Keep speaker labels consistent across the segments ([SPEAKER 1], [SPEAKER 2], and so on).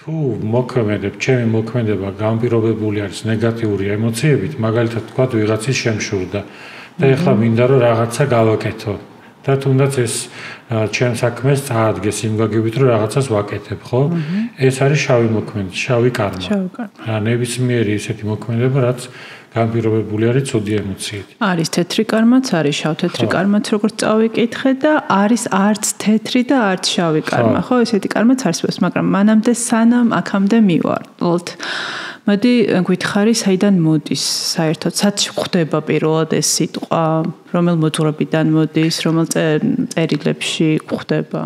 [SPEAKER 1] თუ მოქმედებ, ჩემი მოქმედება განპირობებული არის ნეგატიური ემოციებით, მაგალითად თქვა ვიღაცის შემშურდა და ეხლა მინდა რომ რაღაცა გავაკეთო. და თუნდაც ეს ჩემ საქმეს წაადგეს იმ გაგებით რომ რაღაცას ვაკეთებ, ხო? ეს არის შავი მოქმედება, შავი კარმა. ნებისმიერი ისეთი მოქმედება, რაც განპირობებული არის ცუდი ემოციით.
[SPEAKER 2] არის თეთრი კარმაც, არის შავ-თეთრი კარმაც, როგორც წავიკითხე და არის არც თეთრი და არც შავი კარმა, ხო? ესეთი კარმაც არსებობს, მაგრამ მანამდე სანამ აქამდე მივარდლთ. მოდი გითხარი, საიდან მოდის საერთოდ, სად ხვდება პირველად ეს სიტყვა, რომელ მოძღვრებიდან მოდის, რომელ წერილებში ხვდება?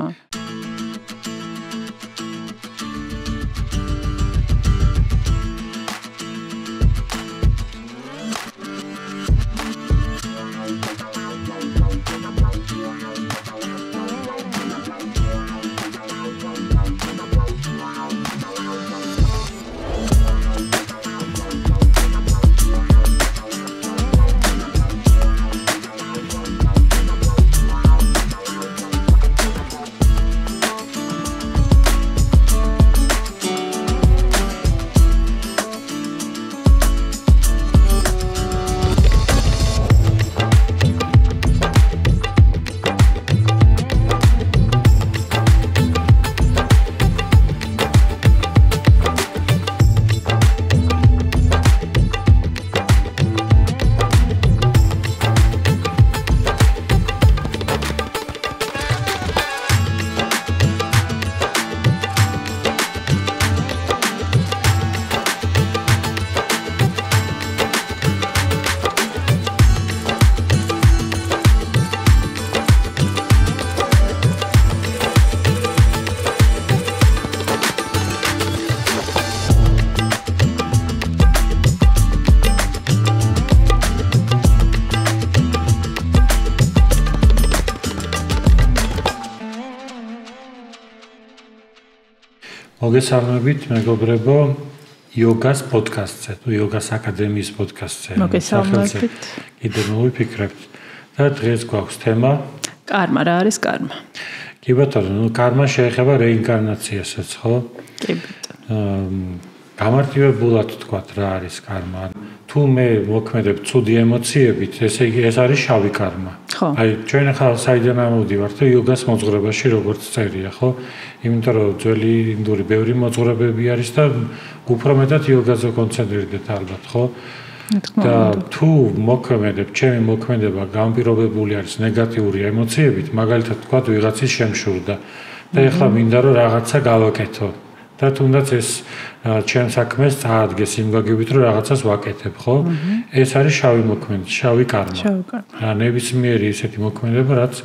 [SPEAKER 1] მოგესალმებით, მეგობრებო, იოგას პოდკასტზე, თუ იოგას აკადემიის პოდკასტზე.
[SPEAKER 2] მოგესალმებით.
[SPEAKER 1] კიდევ მოვიფიქრებთ და დღეს გვაქვს თემა
[SPEAKER 2] კარმა, რა არის კარმა?
[SPEAKER 1] კი ბატონო, კარმა შეეხება რეინკარნაციასაც, ხო?
[SPEAKER 2] კი ბატონო.
[SPEAKER 1] გამარტივებულად თქვათ რა არის კარმა. თუ მე მოქმედებ ცუდი ემოციებით, ესე იგი ეს არის შავი კარმა. აი, ჩვენ ახლა საიდან ამოვდივართ იოგას მოძღვრებაში როგორც წერია, ხო? იმიტომ რომ ძველი ინდური ბევრი მოძღვრებები არის და უფრო მეტად იოგაზე კონცენტრირდეთ ალბათ, ხო? და თუ მოქმედებ, ჩემი მოქმედება განპირობებული არის ნეგატიური ემოციებით, მაგალითად თქვა ვიღაცის შემშურდა და ეხლა მინდა რომ რაღაცა გავაკეთო. და თუნდაც ეს ჩემ საქმეს წაადგეს იმ გაგებით რომ რაღაცას ვაკეთებ, ხო? ეს არის შავი მოქმედება, შავი კარმა. ნებისმიერი ისეთი მოქმედება, რაც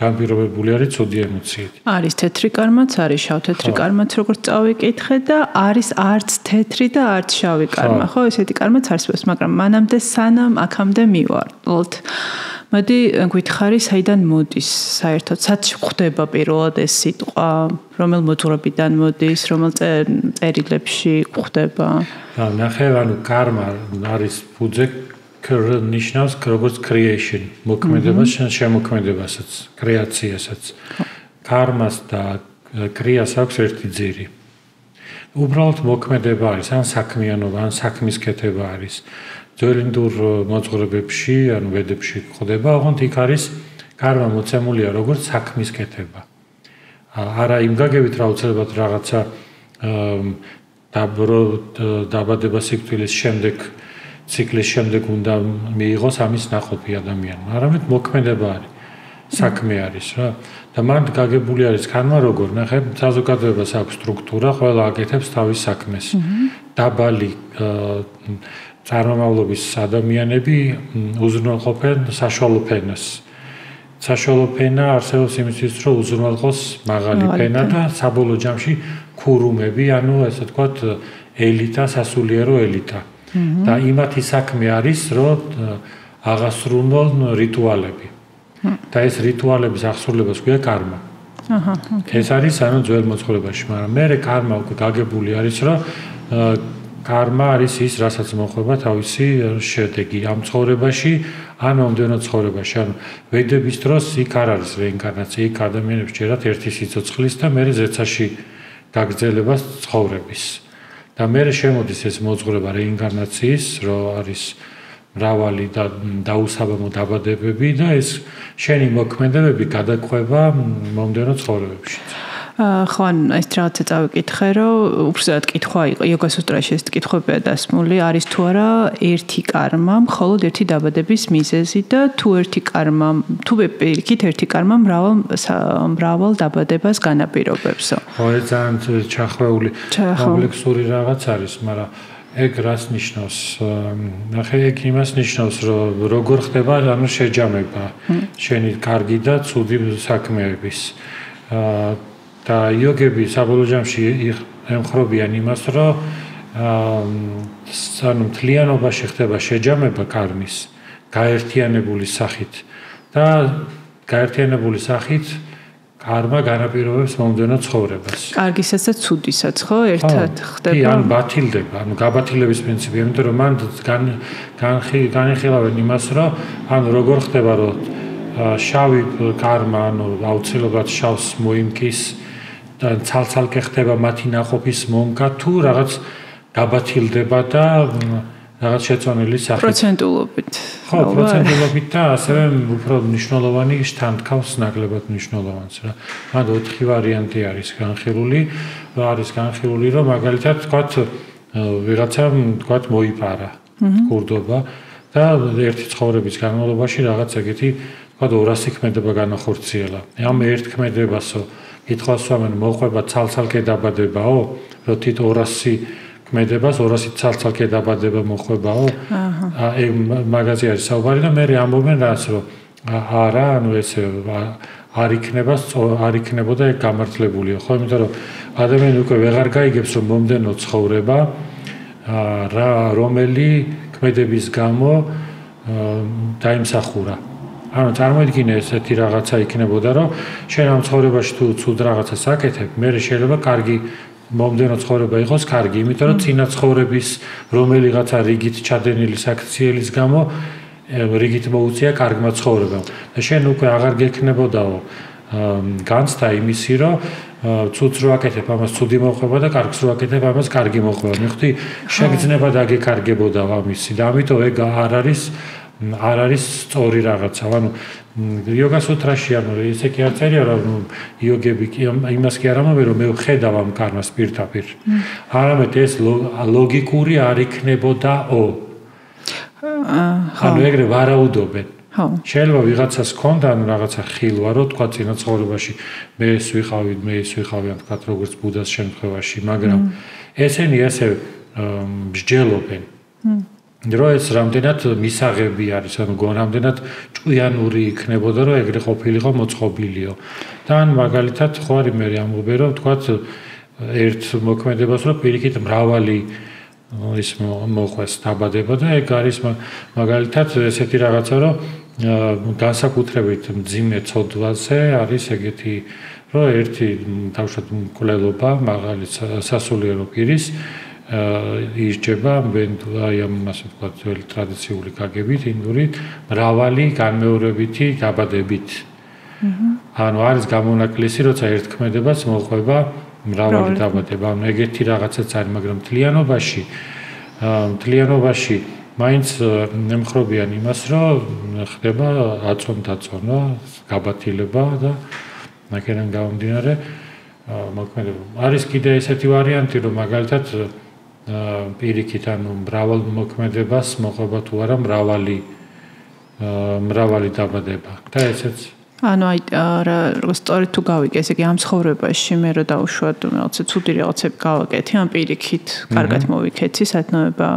[SPEAKER 1] განპირობებული არის ცუდი ემოციით.
[SPEAKER 2] არის თეთრი კარმაც, არის შავ-თეთრი კარმაც, როგორც წავიკითხე და არის არც თეთრი და არც შავი კარმა, ხო? ესეთი კარმაც არსებობს, მაგრამ მანამდე სანამ აქამდე მივარდლთ. მოდი გითხარი, საიდან მოდის საერთოდ, სად ხვდება პირველად ეს სიტყვა, რომელ მოძღვრებიდან მოდის, რომელ წერილებში ხვდება?
[SPEAKER 1] ნახე, ანუ კარმა არის ფუძე ნიშნავს როგორც creation, მოქმედებას, შემოქმედებასაც, კრეაციასაც. კარმას და კრიას აქვს ერთი ძირი. უბრალოდ მოქმედება არის, ან საქმიანობა, ან საქმის კეთება არის. ძველი ინდურ მოძღვრებებში, ანუ ვედებში ხდება, ოღონდ იქ არის კარმა მოცემულია როგორც საქმის კეთება. არა იმ გაგებით რა უცებად რაღაცა დაბადება სიკვდილის შემდეგ ციკლის შემდეგ უნდა მიიღოს ამის ნაყოფი ადამიანმა. არამედ მოქმედება არის, საქმე არის რა. და მან გაგებული არის კარმა როგორ, ნახე, საზოგადოებას აქვს სტრუქტურა, ყველა აკეთებს თავის საქმეს. დაბალი წარმომავლობის ადამიანები უზრუნველყოფენ საშუალო ფენას. საშუალო ფენა არსებობს იმისთვის, რომ უზრუნველყოს მაღალი ფენა და საბოლოო ჯამში ქურუმები, ანუ ესე ვთქვათ, ელიტა, სასულიერო ელიტა. და იმათი საქმე არის, რომ აღასრულონ რიტუალები. და ეს რიტუალების აღსრულებას ქვია კარმა. ეს არის ანუ ძველ მოძღვრებაში, მაგრამ მე კარმა უკვე გაგებული არის, რომ კარმა არის ის, რასაც მოხდება თავისი შედეგი ამ ცხოვრებაში, ან მომდევნო ცხოვრებაში. ანუ ვედების დროს იქ არ არის რეინკარნაცია, იქ ადამიანებს ჯერათ ერთი სიცოცხლის და მერე ზეცაში გაგრძელებას ცხოვრების. და მე შემოდის ეს მოძღვრება რეინკარნაციის, რომ არის მრავალი და დაუსაბამო დაბადებები და ეს შენი მოქმედებები გადაყვება მომდევნო ცხოვრებებში.
[SPEAKER 2] ხო, ეს რაღაცა წავიკითხე, რომ უბრალოდ კითხვა იყო, იოგასუტრაში ეს კითხვებია დასმული, არის თუ არა ერთი კარმა, მხოლოდ ერთი დაბადების მიზეზი და თუ ერთი კარმა, თუ პირიქით ერთი კარმა მრავალ დაბადებას განაპირობებსო.
[SPEAKER 1] ხო, ეს ძალიან ჩახვეული კომპლექსური რაღაც არის, მაგრამ ეგ რას ნიშნავს? ნახე, ეგ იმას ნიშნავს, რომ როგორ ხდება ანუ შეჯამება შენი კარგი და ცუდი საქმეების. და იოგები საბოლოო ჯამში ემხრობიან იმას, რომ ანუ მთლიანობაში ხდება შეჯამება კარმის გაერთიანებული სახით და გაერთიანებული სახით კარმა განაპირობებს მომდევნო ცხოვრებას.
[SPEAKER 2] კარგისაც და ცუდისაც, ხო, ერთად ხდება?
[SPEAKER 1] კი, ანუ ბათილდება, ანუ გაბათილების პრინციპი, იმიტომ რომ მან განიხილავენ იმას, რომ ანუ როგორ ხდება, რომ შავი კარმა, ანუ აუცილებლად შავს მოიმკის და ცალ-ცალკე ხდება მათი ნაყოფის მომკა თუ რაღაც გაბათილდება და რაღაც შეწონილი სახით.
[SPEAKER 2] პროცენტულობით.
[SPEAKER 1] ხო, პროცენტულობით და ასევე უფრო მნიშვნელოვანი შთანთქავს ნაკლებად მნიშვნელოვანს რა. მან 4 ვარიანტი არის განხილული, რომ მაგალითად თქვათ ვიღაცამ თქვათ მოიპარა კურდობა და ერთი ცხოვრების განმავლობაში რაღაც ეგეთი თქვათ 200 ქმედება განახორციელა. ამ ერთ ქმედებასო კითხვას ვამენ მოყვება ცალ-ცალკე დაბადებაო, რომ თვით 200 ქმედებას 200 ცალ-ცალკე დაბადება მოყვებაო. ეგ მაგაზე არის საუბარი და მე ამბობენ რას, რომ არა, ანუ ესე არ იქნებოდა ეგ გამართლებულიო, ხო, იმიტომ რომ ადამიანი უკვე ვეღარ გაიგებს, რომ მომდენო ცხოვრება რომელი ქმედების გამო დაიმსახურა. ანუ წარმოიდგინე ესეთი რაღაცა იქნებოდა, რომ შენ ამ ცხოვრებაში თუ ცუდ რაღაცას აკეთებ, მე შეიძლება კარგი მომდენო ცხოვრება იყოს კარგი, იმიტომ რომ წინა ცხოვრების რომელიღაცა რიგით ჩადენილი საქციელის გამო რიგით მოუწია კარგმა ცხოვრებამ. და შენ უკვე აღარ გექნებოდაო განცდა იმისი, რომ ცუდს რო აკეთებ, ამას ცუდი მოყვება და კარგს რო აკეთებ, ამას კარგი მოყვება. მიხდი შეგძნება დაგეკარგებოდა ამისი და ამიტომ ეგ არ არის სწორი რაღაცა. ანუ იოგასუტრაში ანუ ესე კი არ წერია, რომ იოგები იმას კი არ ამბობენ, რომ მე ვხედავ ამ კარმას პირდაპირ. არამედ ეს ლოგიკური არ იქნებოდაო. ანუ ეგრე ვარაუდობენ. შეიძლება ვიღაცას ქონდა ანუ რაღაცა ხილვა, რომ თქვა წინა ცხოვრებაში მე ეს ვიყავი, ან თქვა როგორც ბუდას შემთხვევაში, მაგრამ ესენი ესე მსჯელობენ. რომ ეს რამდენად მისაღები არის, ანუ რამდენად ჭკვიანური იქნებოდა, რომ ეგრე ყოფილიყო მოწყობილიო. და ან მაგალითად ხო არის მე ამბობენ, რომ თქვათ ერთ მოქმედებას, რომ პირიქით მრავალი ის მოყვეს დაბადება და ეგ არის მაგალითად ესეთი რაღაცა, რომ განსაკუთრებით მძიმე ცოდვაზე არის ეგეთი, რომ ერთი თავშოთ მკვლელობა, მაგალითად სასულიერო პირის ისჯება აი ამ ასე ვთქვათ ძველი ტრადიციული გაგებით, ინდურით, მრავალი განმეორებითი დაბადებით. ანუ არის გამონაკლისი, როცა ერთ ქმედებას მოყვება მრავალი დაბადება. ანუ ეგეთი რაღაცაც არის, მაგრამ მთლიანობაში მაინც ემხრობიან იმას, რომ ხდება აწონ-დაწონვა, გაბათილება და მაგერან გამომდინარე მოქმედება. არის კიდე ესეთი ვარიანტი, რომ მაგალითად პირიქით ანუ მრავალ მოქმედებას მოყვება თუ არა მრავალი დაბადება და ესეც
[SPEAKER 2] ანუ აი რა სწორედ თუ გავიგე, ესე იგი ამ ცხოვრებაში მე რო დავუშვათ რაღაცა ცუდი რაღაცები გავაკეთე, ამ პირიქით კარგად მოვიქეცი სათნოება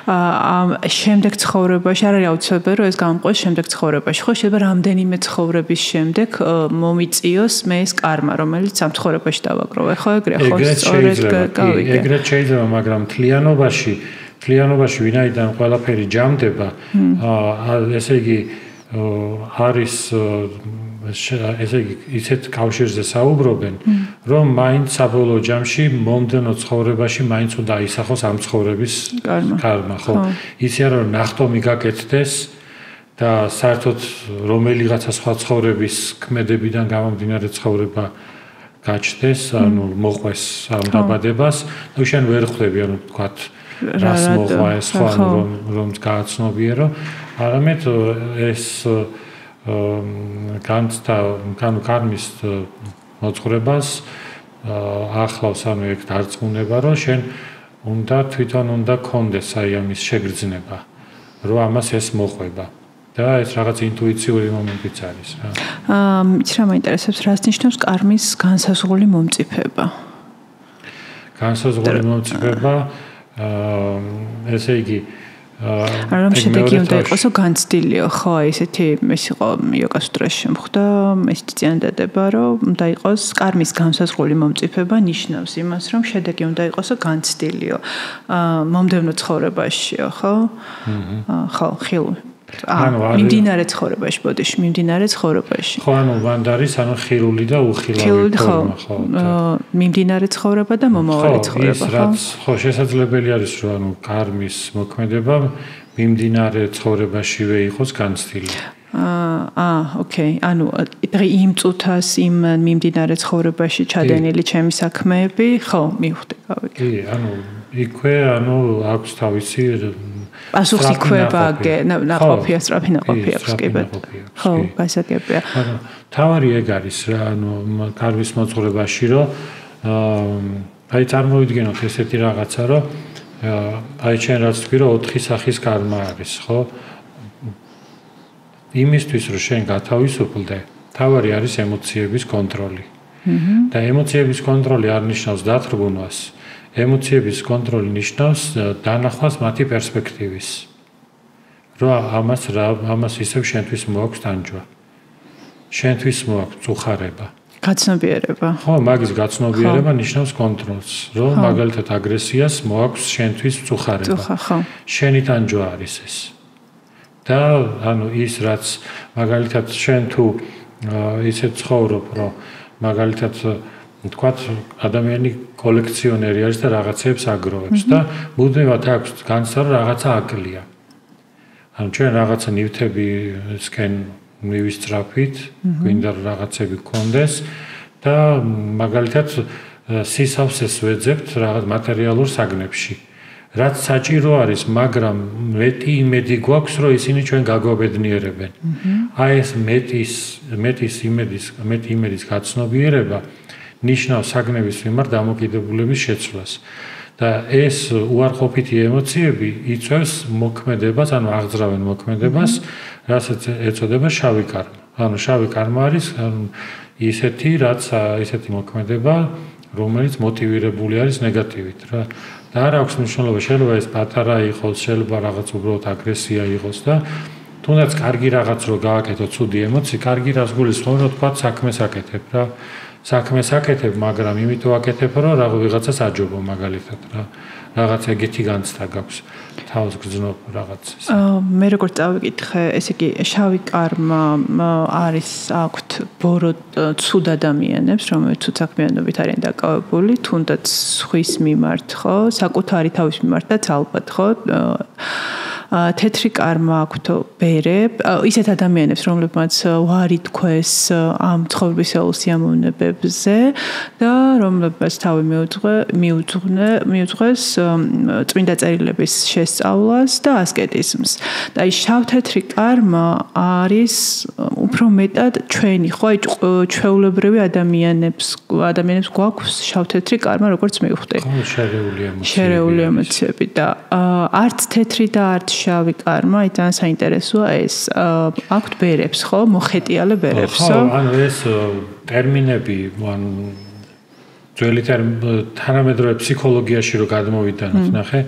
[SPEAKER 2] ამ შემდეგ ცხოვრებაში არ არის აუცილებელი რომ ეს გამყვეს შემდეგ ცხოვრებაში. ხო შეიძლება რამდენიმე ცხოვრების შემდეგ მომიწიოს მე ეს კარმა, რომელიც ამ ცხოვრებაში დავაგროვე. ხო ეგრე ხო სწორედ გავიგე.
[SPEAKER 1] ეგრეთ შეიძლება, მაგრამ თლიანობაში ვინაიდან ყველაფერი ჯამდება, ესე იგი არის ესე იგი ისეთ კავშირზე საუბრობენ, რომ მაინც საბოლოო ჯამში მომდენო ცხოვრებაში მაინც უნდა აისახოს ამ ცხოვრების კარმა, ხო? ისე არა რომ ნახტომი გაკეთდეს და საერთოდ რომელიღაცა სხვა ცხოვრების ქმედებიდან გამომდინარე ცხოვრება გაჩნდეს, ანუ მოყვეს ამ დაბადებას, ნუ შენ ვერ ხვდები, ანუ თქვათ რას მოყვა ეს ხო, რომ გააცნობიერო, არამედ ეს განცდა, ანუ კარმის მოძღვრებას ახლავს, ანუ ეგ დარწმუნება, რომ შენ თვითონ უნდა კონდეს აი ამის შეგრძნება, რომ ამას ეს მოყვება. და ეს რაღაც ინტუიციური მომენტიც არის რა.
[SPEAKER 2] იცი რა მაინტერესებს, რას ნიშნავს კარმის განსაზღვრული მომწიფება?
[SPEAKER 1] განსაზღვრული მომწიფება, ესე იგი
[SPEAKER 2] რომ შედეგი უნდა იყოსო განცდილიო, ხო, ესეთი ეს იყო იოგას სუტრაში შემხვდა, ესეთი წინადადება, რომ უნდა იყოს კარმის განსაზღვრული მომწიფება ნიშნავს იმას, რომ შედეგი უნდა იყოსო განცდილიო. მომდევნო ცხოვრებაშიო, ხო? ხო, ხილ. მიმდინარე ცხოვრებაში, ბოდიში, მიმდინარე ცხოვრებაში.
[SPEAKER 1] ხო, ანუ ვანდარის, ანუ ხილული და უხილავი ფორმა, ხო.
[SPEAKER 2] მიმდინარე ცხოვრება და მომავალი ცხოვრება, ხო?
[SPEAKER 1] ის რაც ხო შესაძლებელი არის, რომ ანუ კარმის მოქმედება მიმდინარე ცხოვრებაშივე იყოს განცდილი.
[SPEAKER 2] ოკეი. ანუ იმ წუთას იმ მიმდინარე ცხოვრებაში ჩადენილი ჩემი საქმეები, ხო, მივხვდი, გავიგე.
[SPEAKER 1] კი, ანუ იქვე, ანუ აქვს თავისი
[SPEAKER 2] პასუხი ქვება ნაყოფია, სწრაფი ნაყოფია, ხო, გასაგებია.
[SPEAKER 1] თავარი ეგ არის რა, ანუ კარვის მოძღვრებაში, რომ აი წარმოვიდგინოთ ესეთი რაღაცა, რომ აი ჩვენ რაც თქვი, რომ 4 სახის კარმა არის, ხო? იმისთვის, რომ შენ გათავისუფლდე, თავარი არის ემოციების კონტროლი. და ემოციების კონტროლი არ ნიშნავს დათრგუნვას. ემოციების კონტროლი ნიშნავს დანახვას მათი პერსპექტივის. რომ ამას ისევ შენთვის მოაქვს ტანჯვა. შენთვის მოაქვს უხარება.
[SPEAKER 2] გაცნობიერება.
[SPEAKER 1] ხო, მაგის გაცნობიერება ნიშნავს კონტროლს, რომ მაგალითად აგრესიას მოაქვს შენთვის უხარება. შენი ტანჯვა არის ეს. და ანუ ის რაც მაგალითად შენ თუ ისე ცხოვრობ, რომ მაგალითად თქვათ ადამიანი კოლექციონერი არის და რაღაცებს აგროვებს და მუდმივად აქვს განცდა რომ რაღაცა აკლია. ანუ ჩვენ რაღაცა ნივთებისკენ მივისწრაფით, გვინდა რომ რაღაცები გქონდეს და მაგალითად სისავსეს ვეძებთ რაღაც მატერიალურ საგნებში. რაც საჭირო არის, მაგრამ მეტი იმედი გვაქვს, რომ ისინი ჩვენ გაგვაბედნიერებენ. აი ეს მეტი იმედის გაცნობიერება ნიშნავს საგნების მიმართ დამოკიდებულების შეცვლას. და ეს უარყოფითი ემოციები იწვევს მოქმედებას, ანუ აღძრავენ მოქმედებას, რასაც ეწოდება შავი კარმა. ანუ შავი კარმა არის ისეთი მოქმედება, რომელიც მოტივირებული არის ნეგატივით რა. და არ აქვს მნიშვნელობა, შეიძლება ეს პატარა იყოს, შეიძლება რაღაც უბრალოდ აგრესია იყოს და თუნდაც კარგი რაღაც რო გააკეთო, ცუდი ემოცი, კარგი რას გულისხმობს, რომ თქვა საქმეს აკეთებ რა. საქმეს აკეთებ, მაგრამ იმიტომ აკეთებ, რომ ვიღაცას აჯობო მაგალითად რა. რაღაც ეგეთი განცდა გაქვს. თავს გძნობ რაღაცას.
[SPEAKER 2] მე როგორც წავიკითხე, ესე იგი შავი კარმა არის აქვთ ბორო ცუდ ადამიანებს, რომელთაც ცუდ საქმიანობით არიან დაკავებული, თუნდაც სხვის მიმართ, ხო, საკუთარი თავის მიმართაც ალბათ, ხო? თეთრი კარმა აქვთ ბერებ, ისეთ ადამიანებს, რომლებმაც ვარი თქვეს ამ ცხოვრებისეულ სიამოვნებებზე და რომლებმაც თავი მიუძღვნეს წმინდა წერილების შესწავლას და ასკეტიზმს. და აი შავ-თეთრი კარმა არის უფრო მეტად ჩვენი, ხო, აი ჩვეულებრივი ადამიანებს გვაქვს შავ-თეთრი კარმა, როგორც მივხვდი. შერეული ემოციები და არც თეთრი და არც შავი კარმა, იდან საინტერესოა ეს. აქვთ ბერებს, ხო? მოხეტიალე ბერებს.
[SPEAKER 1] ხო, ანუ ეს ტერმინები, ანუ ძველი თანამედროვე ფსიქოლოგიაში რო გადმოვიდანოთ, ნახე.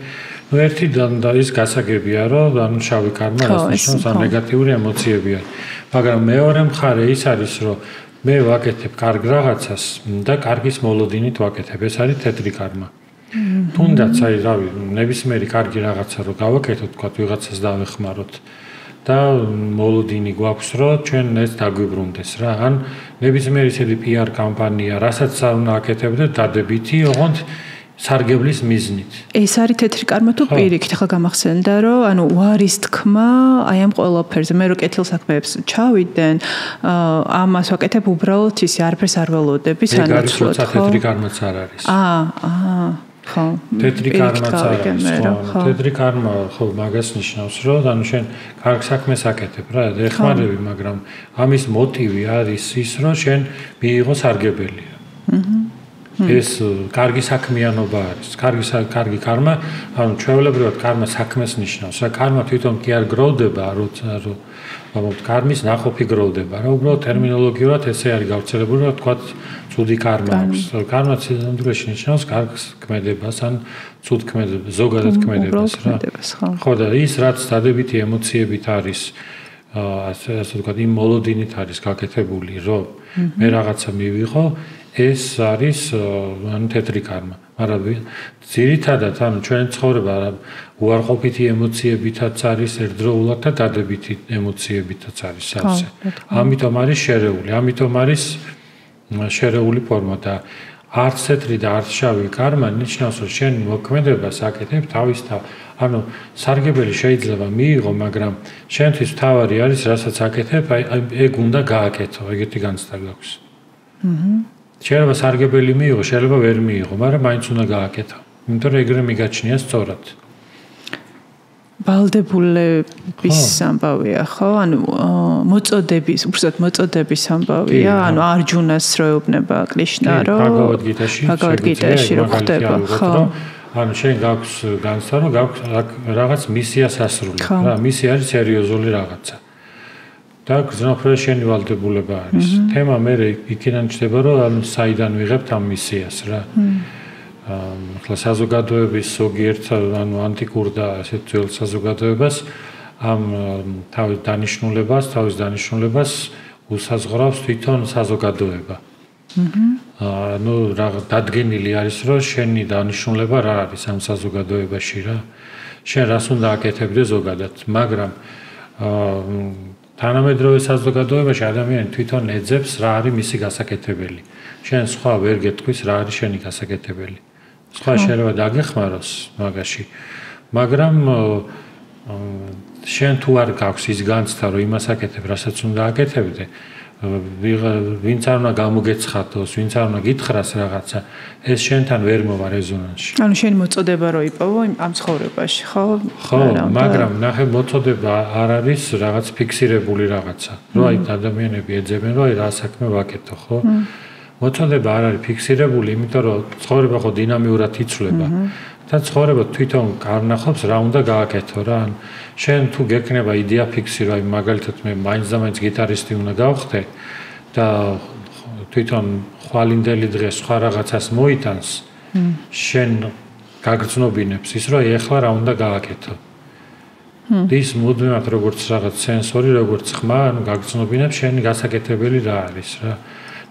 [SPEAKER 1] ნუ ერთიდან და ის გასაგებია, რომ ანუ შავი კარმა რას ნიშნავს, ან ნეგატიური ემოციებია. მაგრამ მეორე მხარე ის არის, რომ მე ვაკეთებ კარგ რაღაცას და კარგის მოლოდინით ვაკეთებ. ეს არის თეთრი კარმა. თუნდაც აი რავი, ნებისმიერი კარგი რაღაცა რო გავაკეთოთ, თქვა ვიღაცას დავეხმაროთ და მოლოდინი გვაქვს, რომ ჩვენ ეს დაგვიბრუნდეს რა. ან ნებისმიერი ისეთი PR კამპანია, რასაც არ უნდა აკეთებდეთ, დადებითი, ოღონდ სარგებლის მიზნით.
[SPEAKER 2] ეს არის თეთრი კარმა თუ პირიქით? ახლა გამახსენდა, რომ ანუ უარის თქმა აი ამ ყველაფერზე მე რო კეთილსაქმეებს ჩავიდნენ, ამას ვაკეთებ უბრალოდ ისე არაფერს არ ველოდები სანაცვლოდ, ხო?
[SPEAKER 1] თეთრი კარმაც არ არის.
[SPEAKER 2] ხო.
[SPEAKER 1] თეთრი კარმაც არ არის. თეთრი კარმა ხო მაგას ნიშნავს, რომ ანუ შენ კარგ საქმეს აკეთებ რა, ეხმარები, მაგრამ ამის მოტივი არის ის, რომ შენ მიიღო სარგებელი. ეს კარგი საქმიანობა არის. კარგი კარმა, ანუ ჩვეულებრივად კარმა საქმეს ნიშნავს. რა კარმა თვითონ კი არ გროვდება, რომ კარმის ნაყოფი გროვდება. რა უბრალოდ ტერმინოლოგიურად ესე არის გავრცელებული, რომ თქვა ცუდი კარმა აქვს. კარმა სინამდვილეში ნიშნავს კარგს ქმედებას ან ცუდ ქმედებას, ზოგადად ქმედებას რა. ხო და ის რაც დადებითი ემოციებით არის, ასე ვთქვათ, იმ მოლოდინით არის გაკეთებული, რომ მე რაღაცა მივიღო, ეს არის ანუ თეთრი კარმა. მაგრამ ძირითადად ანუ ჩვენ ცხოვრება უარყოფითი ემოციებითაც არის ერთდროულად და დადებითი ემოციებითაც არის სავსე. ამიტომ არის შერეული, ამიტომ არის შერეული ფორმა და არც თეთრი და არც შავი კარმა ნიშნავს, რომ შენ მოქმედებას აკეთებ თავისთავად. ანუ სარგებელი შეიძლება მიიღო, მაგრამ შენთვის თავარი არის, რასაც აკეთებ, აი ეგ უნდა გააკეთო, ეგეთი განცდა გვაქვს. შეიძლება სარგებელი მიიღო, შეიძლება ვერ მიიღო, მაგრამ მაინც უნდა გააკეთო. იმიტომ რომ ეგრე მიგაჩნია სწორად.
[SPEAKER 2] ვალდებულების ამბავია, ხო? ანუ მოწოდების, უბრალოდ მოწოდების ამბავია, ანუ არჯუნას რო ეუბნება კრიშნა, რომ ბhagavad-gita-ში რო ხდება, ხო?
[SPEAKER 1] ანუ შენ გაქვს განცდა, რომ გაქვს რაღაც მისიას ასრულებ, რა, მისია არის სერიოზული რაღაცა. და გზნობრივ შენი ვალდებულება არის. თემა მე იქიდან ჩდება, რომ ანუ საიდან ვიღებთ ამ მისიას რა. ახლა საზოგადოების ზოგიერთ ანუ ანტიკურ და ასეთ ძველ საზოგადოებას ამ თავის დანიშნულებას უსაზღვრავს თვითონ საზოგადოება. ანუ დადგენილი არის, რომ შენი დანიშნულება რა არის ამ საზოგადოებაში რა. შენ რას უნდა აკეთებდე ზოგადად, მაგრამ თანამედროვე საზოგადოებაში ადამიანი თვითონ ეძებს რა არის მისი გასაკეთებელი. შენ სხვა ვერ გეტყვის რა არის შენი გასაკეთებელი. სხვა შეიძლება დაგეხმაროს მაგაში, მაგრამ შენ თუ არ გაქვს ის განცდა, რომ იმას აკეთებ, რასაც უნდა აკეთებდე, ვინც არ უნდა გამოგეცხადოს, ვინც არ უნდა გითხრას რაღაცა, ეს შენთან ვერ მოვა რეზონანსში.
[SPEAKER 2] ანუ შენი მოწოდება რო იპოვო ამ ცხოვრებაში, ხო?
[SPEAKER 1] ხო, მაგრამ ნახე მოწოდება არ არის რაღაც ფიქსირებული რაღაცა. რომ აი ადამიანები ეძებენ, რომ აი რა საქმე ვაკეთო, ხო? მოწოდება არ არის ფიქსირებული, იმიტომ რომ ცხოვრება ხო დინამიურად იცვლება. და ცხოვრება თვითონ კარნახობს რა უნდა გააკეთო რა. შენ თუ გექნება იდეა ფიქსი, რომ აი მაგალითად მე მაინც და მაინც გიტარისტი უნდა გავხდე და თვითონ ხვალინდელი დღეს სხვა რაღაცას მოიტანს, შენ გაგრძნობინებს ის, რომ ეხლა რა უნდა გააკეთო. ის მუდმივად როგორც რაღაც სენსორი, როგორც ხმა, ანუ გაგრძნობინებს შენი გასაკეთებელი რა არის რა.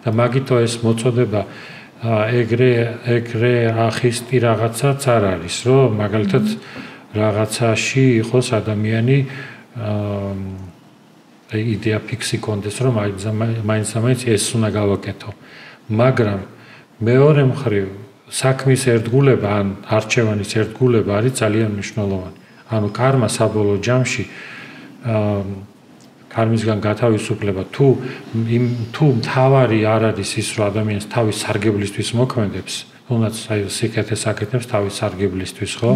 [SPEAKER 1] და მაგითო ეს მოწოდება ეგრე ახისტი რაღაცაც არ არის, რომ მაგალითად რაღაცაში იყოს ადამიანი იდეა ფიქსი კონდეს, რომ მაინც ეს უნდა გავაკეთო. მაგრამ მეორე მხრივ საქმის ერთგულება ან არჩევანის ერთგულება არის ძალიან მნიშვნელოვანი. ანუ კარმა საბოლოო ჯამში კარმისგან გათავისუფლება თუ მთავარი არ არის ის, რომ ადამიანს თავის სარგებლისთვის მოქმედებს, თუნდაც აი სიკეთეს აკეთებს თავის სარგებლისთვის, ხო?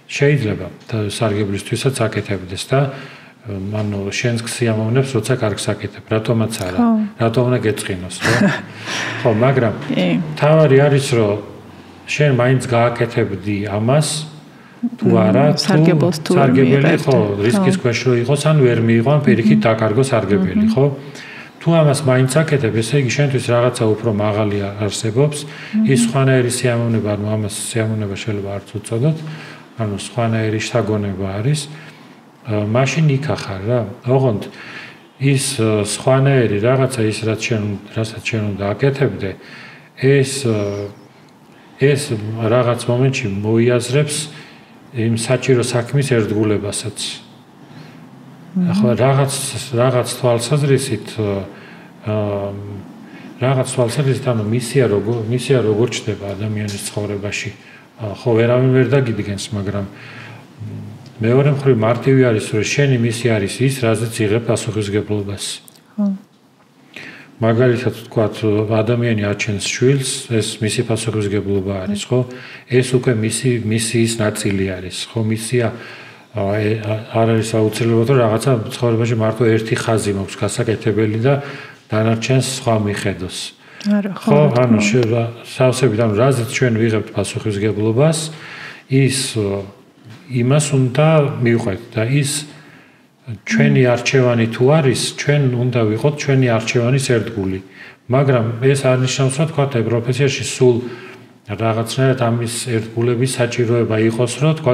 [SPEAKER 1] შეიძლება სარგებლისთვისაც აკეთებდეს და ანუ შენს სიამოვნებს როცა კარგს აკეთებ, რატომაც არა, რატომ უნდა გეწყინოს, ხო? ხო, მაგრამ მთავარი არის, რომ შენ მაინც გააკეთებდი ამას თუ არა, სარგებელი ხო, რისკის ქვეშ რო იყოს, ან ვერ მიიღო, ან პირიქით დაკარგო სარგებელი, ხო? თუ ამას მაინც აკეთებ, ესე იგი შენთვის რაღაცა უფრო მაღალი არსებობს, ის სხვანაირი სიამოვნება, ანუ ამას სიამოვნება შეიძლება არც უწოდოთ, ანუ სხვანაირი შთაგონება არის, მაშინ იქახარ რა. ოღონდ ის სხვანაირი რაღაცა ის რასაც შენ უნდა აკეთებდე, ეს რაღაც მომენტში მოიაზრებს იმ საჭირო საქმის ერთგულებასაც. ახლა რაღაც თვალსაზრისით ანუ მისია როგორ ჩდება ადამიანის ცხოვრებაში, ხო ვერავინ ვერ დაგიდგენს, მაგრამ მეორე მხრივ მარტივი არის, რომ შენი მისი არის ის, რაზეც იღებ პასუხისგებლობას. ხო. მაგალითად ვთქვათ, ადამიანი აჩენს შვილს, ეს მისი პასუხისგებლობა არის, ხო? ეს უკვე მისი ის ნაწილი არის, ხო? მისია არ არის აუცილებლად, რომ რაღაცა ცხოვრებაში მარტო ერთი ხაზი მაქვს გასაკეთებელი და დანარჩენს სხვა მიხედოს. არა, ხო, ანუ სავსებით, ანუ რაზეც ჩვენ ვიღებთ პასუხისგებლობას, ის იმას უნდა მივყვეთ და ის ჩვენი არჩევანი თუ არის, ჩვენ უნდა ვიყოთ ჩვენი არჩევანის ერთგული. მაგრამ ეს არ ნიშნავს, რომ თქვა პროფესიაში სულ რაღაცნაირად ამის ერთგულების საჭიროება იყოს, რომ თქვა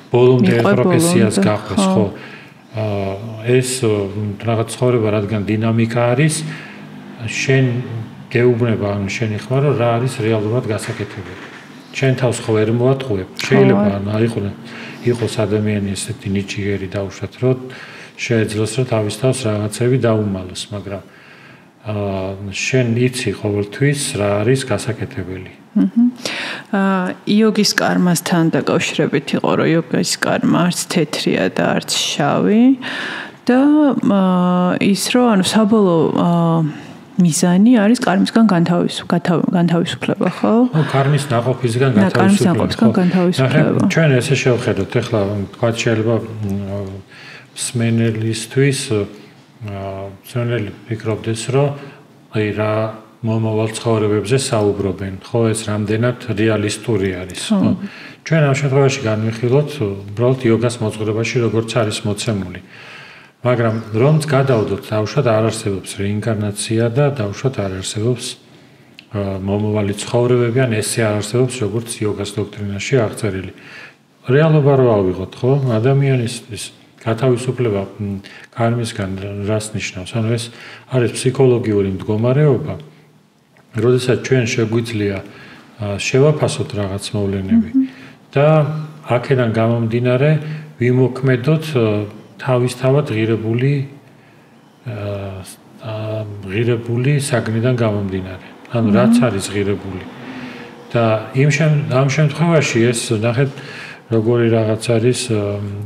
[SPEAKER 1] ბოლომდე პროფესიას გახდეს, ხო? ეს რაღაც ცხოვრება, რადგან დინამიკა არის, შენ გეუბნება, ანუ შენი ხმა, რომ რა არის რეალურად გასაკეთებელი. შენ თავს ხო ვერ მოატყუებ. შეიძლება იყოს ადამიანი ესეთი ნიჭიერი დაუშვათ, რომ შეეძლოს, რომ თავის თავს რაღაცები დაუმალოს, მაგრამ შენ იცი ყოველთვის რა არის გასაკეთებელი.
[SPEAKER 2] იოგის კარმასთან დაკავშირებით იყო, რომ იოგის კარმა არც თეთრია და არც შავი და ის რომ ანუ საბოლოო მიზანი არის კარმისგან განთავისუფლება, ხო?
[SPEAKER 1] კარმის ნაყოფისგან განთავისუფლება. ჩვენ ესე შევხედოთ, ეხლა თქვა შეიძლება მსმენელისთვის მსმენელი ფიქრობდეს, რომ აი რა მომავალ ცხოვრებებზე საუბრობენ, ხო, ეს რამდენად რეალისტური არის, ხო? ჩვენ ამ შემთხვევაში განვიხილოთ უბრალოდ იოგას მოძღვრებაში როგორც არის მოცემული. მაგრამ რომც გადავდოთ, დაუშვათ არ არსებობს რეინკარნაცია და დაუშვათ არ არსებობს მომავალი ცხოვრებები, ან ესე არ არსებობს როგორც იოგას დოქტრინაში აღწერილი. რეალობა რო ავიღოთ, ხო? ადამიანის გათავისუფლება კარმისგან რას ნიშნავს? ანუ ეს არის ფსიქოლოგიური მდგომარეობა, როდესაც ჩვენ შეგვიძლია შევაფასოთ რაღაც მოვლენები და აქედან გამომდინარე ვიმოქმედოთ თავისთავად ღირებული საგნიდან გამომდინარე. ანუ რაც არის ღირებული. და ამ შემთხვევაში ეს ნახეთ როგორი რაღაც არის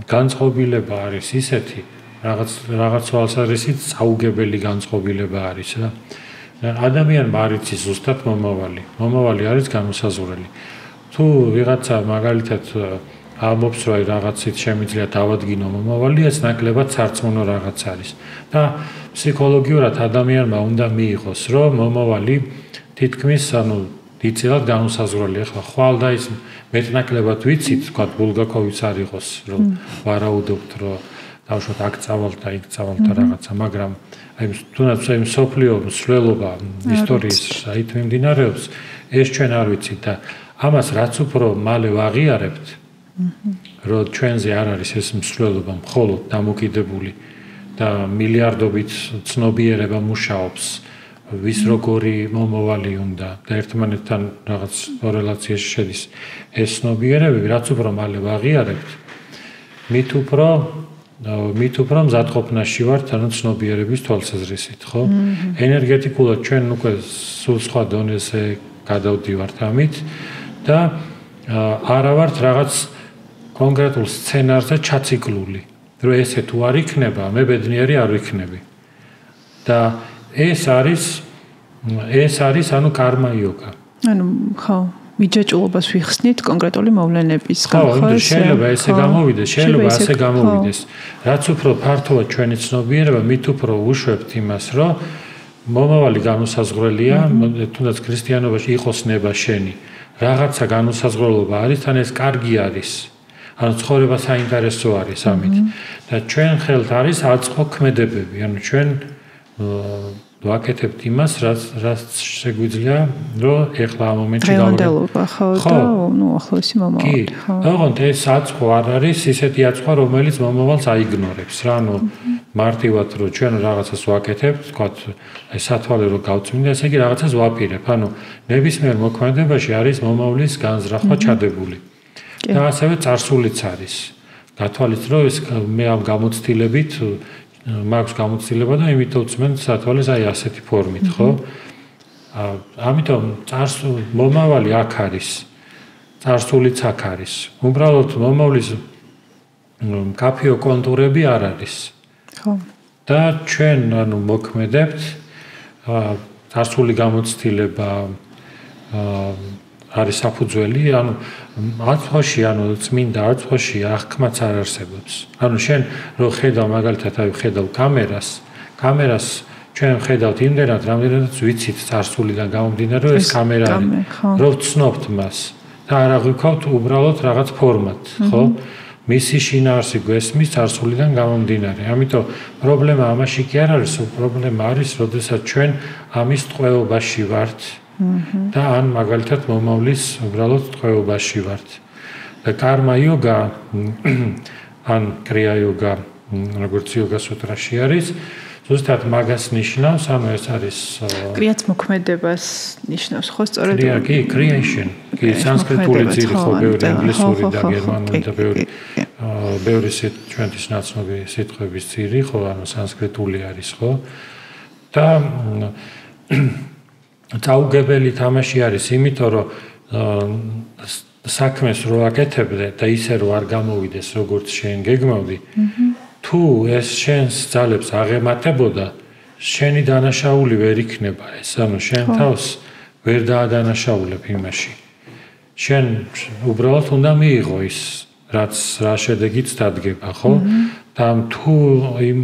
[SPEAKER 1] განწყობილება არის ისეთი რაღაც თვალსაზრისით საუგებელი განწყობილება არის რა. ადამიანმა არ იცის ზუსტად მომავალი. მომავალი არის განუსაზღვრელი. თუ ვიღაცა მაგალითად ამობს რომ რაღაცით შემიძლია დავადგინო მომავალი, ეს ნაკლებად სარწმუნო რაღაც არის. და ფსიქოლოგიურად ადამიანმა უნდა მიიღოს, რომ მომავალი თითქმის ანუ დიდწილად განუსაზღვრელი. ახლა ხვალ და ის მეტნაკლებად ვიცით, თქვა ბულგაკოვიც არ იყოს, რომ ვარაუდობთ, რომ დავუშვათ აქ წავალ და იქ წავალ და რაღაცა, მაგრამ აი თუნდაც აი მსოფლიო მსვლელობა ისტორიის საით მიმდინარეობს, ეს ჩვენ არ ვიცით და ამას რაც უფრო მალე ვაღიარებთ, რომ ჩვენზე არ არის ეს მსვლელობა მხოლოდ დამოკიდებული და მილიარდობით ცნობიერება მუშაობს, ვის როგორი მომავალი უნდა და ერთმანეთთან რაღაც კორელაციაში შედის ეს ცნობიერებები, რაც უფრო მალე ვაღიარებთ, მით უფრო მზადყოფნაში ვართ ანუ ცნობიერების თვალსაზრისით, ხო? ენერგეტიკულად ჩვენ უკვე სულ სხვა დონეზე გადავდივართ ამით და არა ვართ რაღაც კონკრეტულ სცენარზე ჩაციკლული, რომ ესე თუ არ იქნება, მე ბედნიერი არ ვიქნები. და ეს არის ანუ კარმა იოგა.
[SPEAKER 2] ანუ ხო, მიჯაჭულობას ვიხსნით კონკრეტული მოვლენების
[SPEAKER 1] გამო, ხო? შეიძლება ესე გამოვიდეს, შეიძლება ასე გამოვიდეს. რაც უფრო ფართოა ჩვენი ცნობიერება, მით უფრო უშვებთ იმას, რომ მომავალი განუსაზღვრელია, თუნდაც ქრისტიანობაში იყოს ნება შენი. რაღაცა განუსაზღვრელობა არის, თან ეს კარგი არის. ანუ ცხოვრება საინტერესო არის ამით. და ჩვენ ხელთ არის აწყო ქმედებები, ანუ ჩვენ ვაკეთებთ იმას, რაც შეგვიძლია, რომ ეხლა ამ მომენტში
[SPEAKER 2] გავაკეთოთ. ხო, და ნუ ახლოსი მომავალი.
[SPEAKER 1] ხო. ოღონდ ეს აწყო არ არის ისეთი აწყო, რომელიც მომავალს აიგნორებს. რა, ანუ მარტივად რომ ჩვენ რაღაცას ვაკეთებთ, თქვათ, აი სათვალე რომ გავწმინდა, ესე იგი რაღაცას ვაპირებ. ანუ ნებისმიერ მოქმედებაში არის მომავლის განზრახვა ჩადებული. და ასევე წარსულიც არის. გათვალისწინეთ, რომ ეს მე ამ გამოცდილებით მაქვს გამოცდილება და იმითო წმენ სათვალეს აი ასეთი ფორმით, ხო? ამიტომ მომავალი აქ არის. წარსულიც აქ არის. უბრალოდ მომავლის კაფეო კონტურები არ არის.
[SPEAKER 2] ხო.
[SPEAKER 1] და ჩვენ მოქმედებთ წარსული გამოცდილება არის საფუძველი, აწმოში, წმინდა აწმოში აღქმაც არ არსებობს. შენ რო ხედავ მაგალითად ხედავ კამერას ჩვენ ხედავთ იმდენად, რამდენადაც ვიცით წარსულიდან გამომდინარე, რომ ეს კამერა არის. რო ვცნობთ მას და არ აღვიქავთ უბრალოდ რაღაც ფორმატ, ხო? მისი შინაარსი გვესმის წარსულიდან გამომდინარე. ამიტომ პრობლემა ამაში კი არ არის, პრობლემა არის, როდესაც ჩვენ ამის ტყვეობაში ვართ. და ან მაგალითად მომავლის უბრალოდ ტყვეობაში ვართ. და კარმა იოგა ან კრია იოგა, როგორც იოგა სუტრაში არის, ზუსტად მაგას ნიშნავს, ეს არის
[SPEAKER 2] კრიაც მოქმედებას ნიშნავს, ხო, სწორედ?
[SPEAKER 1] კრია კი, creation, კი სანსკრიტული ძირი, ხო, ბევრი ინგლისური და გერმანული და ბევრი ჩვენთვის ნაცნობი სიტყვების ძირი, ხო, სანსკრიტული არის, ხო? და წაუგებელი თამაში არის, იმიტომ რომ საქმეს რო აკეთებდე და ისე რო არ გამოვიდეს, როგორც შენ გეგმავდი, თუ ეს შენს ძალებს აღემატებოდა, შენი დანაშაული ვერ იქნება ეს, შენ თავს ვერ დაადანაშაულებ იმაში. შენ უბრალოდ უნდა მიიღო ის, რაც რა შედეგიც დადგება, ხო? და თუ იმ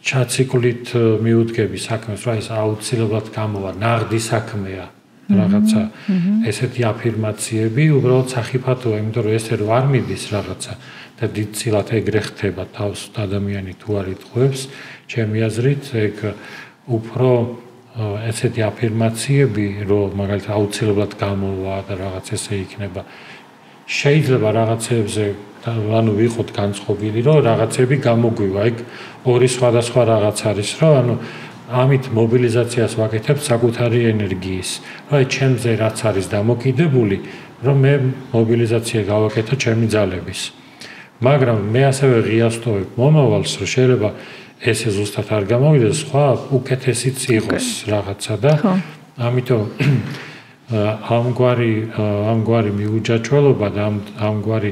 [SPEAKER 1] ჩაციკლით მიუდგები საქმეს, რა ის აუცილებლად გამოვა, ნაღდი საქმეა, რაღაცა ესეთი აფირმაციები, უბრალოდ სახიფათოა, იმიტომ რომ ესე რო არ მიდის რაღაცა და დიდწილად ეგრე ხდება თავს ადამიანი თუ არ იტყუებს, ჩემი აზრით, ეგ უფრო ესეთი აფირმაციები, რომ მაგალითად აუცილებლად გამოვა და რაღაც ესე იქნება. შეიძლება რაღაცებზე ვიყოთ განწყობილი, რომ რაღაცები გამოგვივა, ეგ ორი სხვადასხვა რაღაც არის, რომ ამით მობილიზაციას ვაკეთებ საკუთარი ენერგიის. აი ჩემზე რაც არის დამოკიდებული, რომ მე მობილიზაცია გავაკეთო ჩემი ძალების. მაგრამ მე ასევე ღიასტოვებ მომავალს, რომ შეიძლება ესე ზუსტად არ გამოვიდეს, სხვა უკეთესიც იყოს რაღაცა და ამიტომ ამგვარი მიუჯაჭველობა და ამგვარი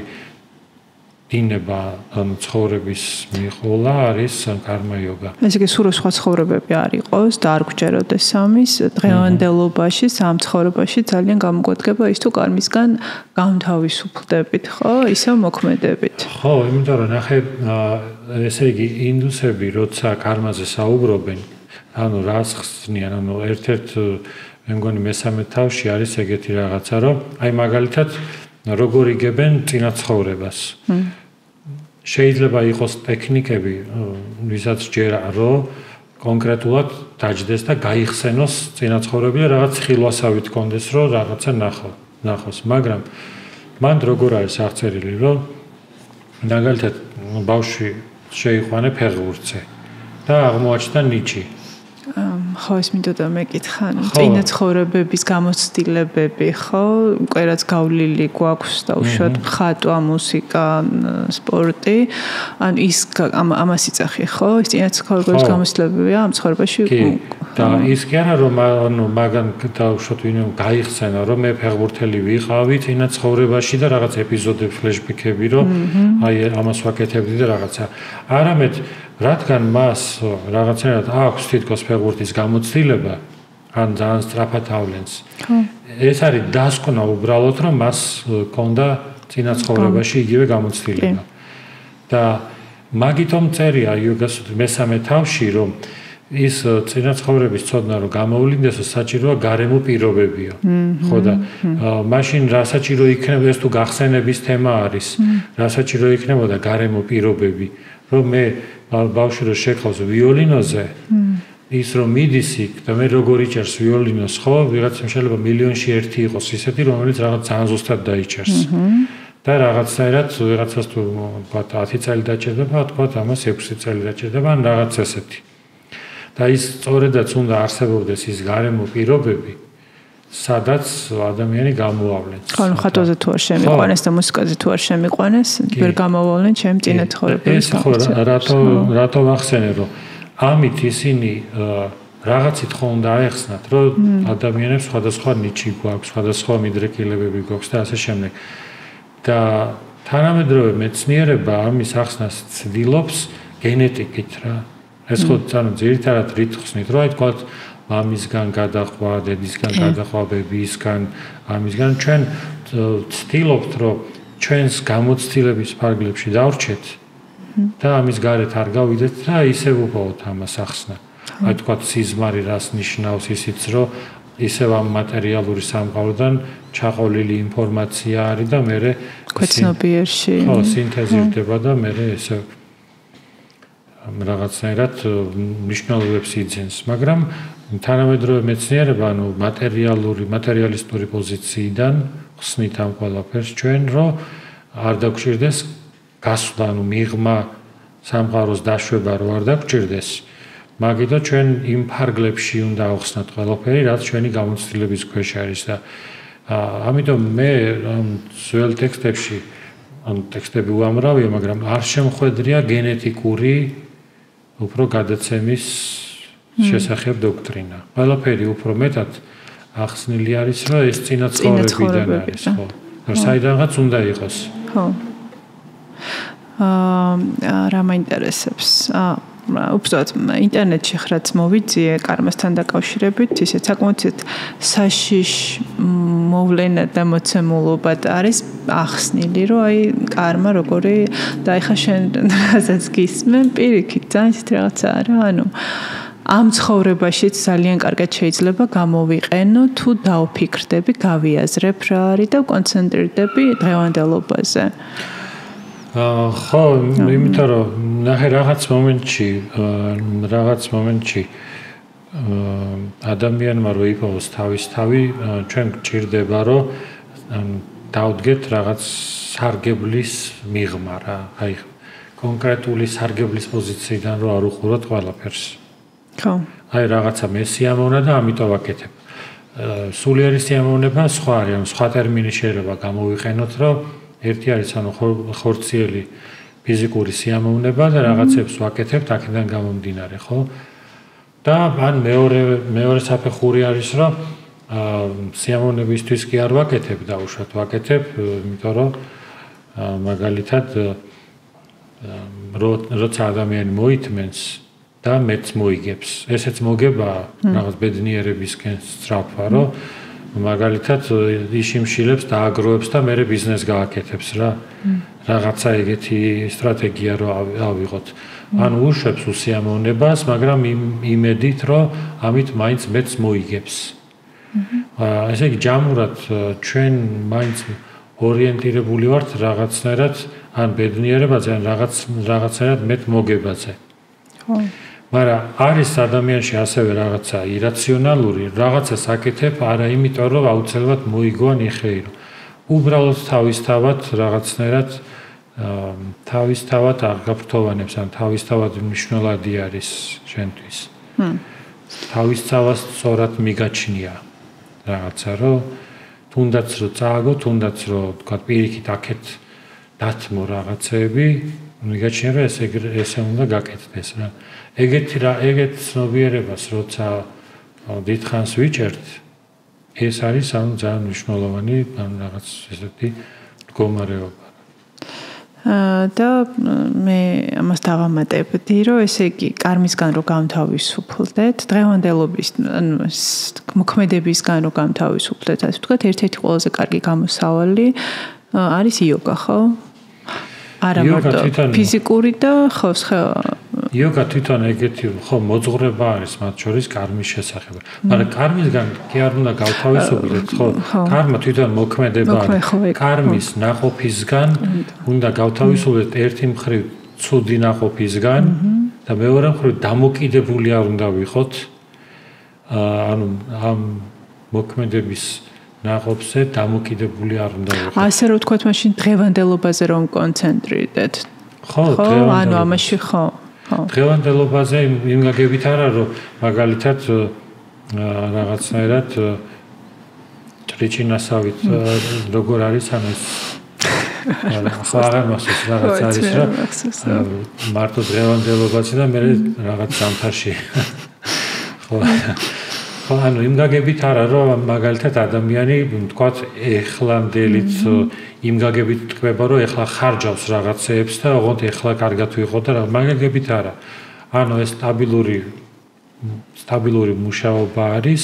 [SPEAKER 1] დინება ცხოვრების მიღოლა არის კარმა იოგა.
[SPEAKER 2] ესე იგი სულ სხვა ცხოვრებები არ იყოს და არ გვჯეროდეს ამის დღევანდელობაში, სამ ცხოვრებაში ძალიან გამოგვადგება ის თუ კარმისგან გამთავისუფლდებით, ხო? ისევ მოქმედებით.
[SPEAKER 1] ხო, იმიტომ რომ ნახე, ესე იგი ინდუსები როცა კარმაზე საუბრობენ, რას ხსნიან, ერთ-ერთ მე მგონი მესამე თავში არის ეგეთი რაღაცა, რომ აი მაგალითად როგორ იგებენ წინა ცხოვრებას. შეიძლება იყოს ტექნიკები, ვისაც ჯერა, რომ კონკრეტულად დაჯდეს და გაიხსენოს წინა ცხოვრები და რაღაც ხილვასავით კონდეს, რომ რაღაცა ნახოს. მაგრამ მან როგორ არის აღწერილი, რომ მაგალითად ბავშვი შეიყვანა ფეხბურთზე და აღმოაჩნდა ნიჭი.
[SPEAKER 2] ხო, ეს მინდოდა მეკითხა, წინა ცხოვრებების გამოცდილებები, ხო? უკვე რაც გავლილი გვაქვს და უშუალოდ ხატვა, მუსიკა, სპორტი, ან ის ამას იწახი, ხო? ის წინა ცხოვრებების გამოცდილებებია ამ ცხოვრებაში.
[SPEAKER 1] და ის კი არა, რომ მაგან უშუალოდ ვინმე გაიხსენა, რომ მე ფეხბურთელი ვიყავი წინა ცხოვრებაში და რაღაც ეპიზოდები, ფლეშბექები, რომ აი ამას ვაკეთებდი და რაღაცა. არამედ რადგან მას რაღაცნაირად აქვს თითქოს ფეხბურთის გამოცდილება, ან ძალიან სწრაფად ავლენს. ეს არის დასკვნა უბრალოდ, რომ მას ჰქონდა წინა ცხოვრებაში იგივე გამოცდილება. და მაგითომ წერია იოგას მესამე თავში, რომ ის წინა ცხოვრების ცოდნა რომ გამოვლინდეს, საჭიროა გარემო პირობებიო. ხო და მაშინ რა საჭირო იქნება, ეს თუ გახსენების თემა არის, რა საჭირო იქნებოდა გარემო პირობები, რომ მე ბავშვი რო შეკავს ვიოლინოზე, ის რომ მიდის იქ და მე როგორ იჭერს ვიოლინოს, ხო, ვიღაცამ შეიძლება მილიონში ერთი იყოს ისეთი, რომელიც რაღაც ძალიან ზუსტად დაიჭერს. და რაღაცნაირად ვიღაცას თუ ვთქვათ 10 წელი დაჭერდება, ვთქვათ ამას 6 წელი დაჭერდება, ან რაღაც ესეთი. და ის სწორედაც უნდა არსებობდეს ის გარემო პირობები, სადაც ადამიანი გამოავლენს.
[SPEAKER 2] ხო, ხატვაზე თუ არ შემიყვანეს და მუსიკაზე თუ არ შემიყვანეს, ვერ გამოვავლენ ჩემ წინა ცხოვრების.
[SPEAKER 1] ეს ხო, რატო ვახსენე, რომ ამით ისინი რაღაცით ხო უნდა აეხსნათ, რომ ადამიანებს სხვადასხვა ნიჩი გვაქვს, სხვადასხვა მიდრეკილებები გვაქვს და ასე შემდეგ. და თანამედროვე მეცნიერება ამის ახსნას ცდილობს გენეტიკით რა. ეს ხო ძირითადად რით ხსნით, რომ აი თქვათ მამისგან გადახვა, დედისგან გადახვა, ბებიისგან, ამისგან ჩვენ ცდილობთ, რომ ჩვენს გამოცდილების ფარგლებში დავრჩეთ და ამის გარეთ არ გავიდეთ და ისევ უბრალოდ ამას ახსნა. აი თქვათ სიზმარი რას ნიშნავს ისიც, რომ ისევ ამ მატერიალური სამყაროდან ჩაყოლილი ინფორმაცია არის და მე
[SPEAKER 2] ქვეცნობიერში
[SPEAKER 1] ხო სინთეზირდება და მე ესე რაღაცნაირად მნიშვნელობებს იძენს, მაგრამ თანამედროვე მეცნიერება, ანუ მატერიალისტური პოზიციიდან ხსნით ამ ყველაფერს ჩვენ, რომ არ დაგჭირდეს გასვლა, ანუ მიღმა სამყაროს დაშვება რო არ დაგჭირდეს, მაგითო ჩვენ იმ ფარგლებში უნდა ავხსნათ ყველაფერი, რაც ჩვენი გამოცდილების ქვეშ არის და ამიტომ მე ძველ ტექსტებში, ანუ ტექსტები უამრავია, მაგრამ არ შემხვედრია გენეტიკური უფრო გადაცემის შესახებ დოქტრინა. ყველაფერი უფრო მეტად ახსნილი არის, რომ ეს წინაცხოვრებიდან არის, ხო? საიდანღაც უნდა იყოს.
[SPEAKER 2] ხო. რა მაინტერესებს? უბრალოდ ინტერნეტში ხრაც მოვიძიე კარმასთან დაკავშირებით, ისეთ საკმაოდ საშიშ მოვლენა და მოცემულობა არის ახსნილი, რომ აი კარმა როგორი და ეხა შენ რასაც გისმენ, პირიქით ძალიან ისეთ რაღაცა არა, ანუ ამ ცხოვრებაშიც ძალიან კარგად შეიძლება გამოვიყენო თუ დავფიქრდები, გავიაზრებ რა არის და კონცენტრირდები დღევანდელობაზე.
[SPEAKER 1] ხო, იმიტომ რომ ნახე რაღაც მომენტში ადამიანმა რო იპოვოს თავის თავი, ჩვენ გჭირდება რომ დავდგეთ რაღაც სარგებლის მიღმა რა, აი კონკრეტული სარგებლის პოზიციიდან რო არ უყუროთ ყველაფერს.
[SPEAKER 2] ხო.
[SPEAKER 1] აი რაღაცა მე სიამოვნა და ამიტომ ვაკეთებ. სულიერი სიამოვნება სხვა არის, ანუ სხვა ტერმინი შეიძლება გამოვიყენოთ, რომ ერთი არის ანუ ხორციელი ფიზიკური სიამოვნება და რაღაცებს ვაკეთებთ აქედან გამომდინარე, ხო? და ან მეორე საფეხური არის, რომ სიამოვნებისთვის კი არ ვაკეთებ და უშუალოდ ვაკეთებ, იმიტომ რომ მაგალითად როცა ადამიანი მოითმენს და მეც მოიგებს. ესეც მოგება რაღაც ბედნიერებისკენ სწრაფვა, რომ მაგალითად იშიმშილებს და აგროვებს და მეორე ბიზნეს გააკეთებს რა. რაღაცა ეგეთი სტრატეგია რო ავიღოთ. ან უშვებს უსიამოვნებას, მაგრამ იმედით, რომ ამით მაინც მეც მოიგებს. ესე იგი ჯამურად ჩვენ მაინც ორიენტირებული ვართ რაღაცნაირად ან ბედნიერებაზე, ან რაღაცნაირად მეტ მოგებაზე. ხო. მაგრამ არის ადამიანში ასევე რაღაცა ირაციონალური, რაღაცას აკეთებ არა იმიტომ, რომ აუცილებლად მოიგო ან იხეირო. უბრალოდ თავისთავად რაღაცნაირად თავისთავად აღგაფრთოვანებს, ან თავისთავად მნიშვნელოვანი არის შენთვის. თავისთავად სწორად მიგაჩნია რაღაცა, რომ თუნდაც რომ წააგო, თუნდაც რომ თქვა პირიქით აქეთ დათმო რაღაცეები, მიგაჩნია, რომ ესე უნდა გაკეთდეს რა. ეგეთ ცნობიერებას როცა დიდხანს ვიჭერთ, ეს არის ანუ ძალიან მნიშვნელოვანი რაღაც ესეთი მდგომარეობა.
[SPEAKER 2] და მე ამას დავამატებდი, რომ ესე იგი კარმისგან რო გამთავისუფლდეთ, დღევანდელობის ანუ მოქმედებისგან რო გამთავისუფლდეთ, ასე ვთქვათ, ერთ-ერთი ყველაზე კარგი გამოსავალი არის იოგა, ხო? არა მარტო ფიზიკური და ხო
[SPEAKER 1] იოგა თვითონ ეგეთი ხო მოძღვრება არის მათ შორის კარმის შესახებ. მაგრამ კარმისგან კი არ უნდა გავთავისუფლდეთ, ხო? კარმა თვითონ მოქმედება არის. კარმის ნაყოფისგან უნდა გავთავისუფლდეთ ერთი მხრივ ცუდი ნაყოფისგან და მეორე მხრივ დამოკიდებული არ უნდა ვიყოთ. ანუ ამ მოქმედების ნაყოფზე დამოკიდებული არ უნდა ვიყოთ.
[SPEAKER 2] ასე რომ ვთქვათ, მაშინ დღევანდელობაზე რომ კონცენტრირდეთ.
[SPEAKER 1] ხო,
[SPEAKER 2] ანუ ამაში ხო.
[SPEAKER 1] დღევანდელობაზე იმ გაგებით არა, რომ მაგალითად რაღაცნაირად ტრიჩინასავით როგორ არის ანუ ხო აღარ მახსოვს რაღაც არის რა მარტო დღევანდელობაზე და მე რაღაც ზამთარში ხო, ანუ იმ გაგებით არა, რომ მაგალითად ადამიანი, თქვათ, ეხლანდელიც იმ გაგებით თქვება, რომ ეხლა ხარჯავს რაღაცეებს და ოღონდ ეხლა კარგად ვიყო და მაგაგებით არა. ანუ ეს სტაბილური მუშაობა არის.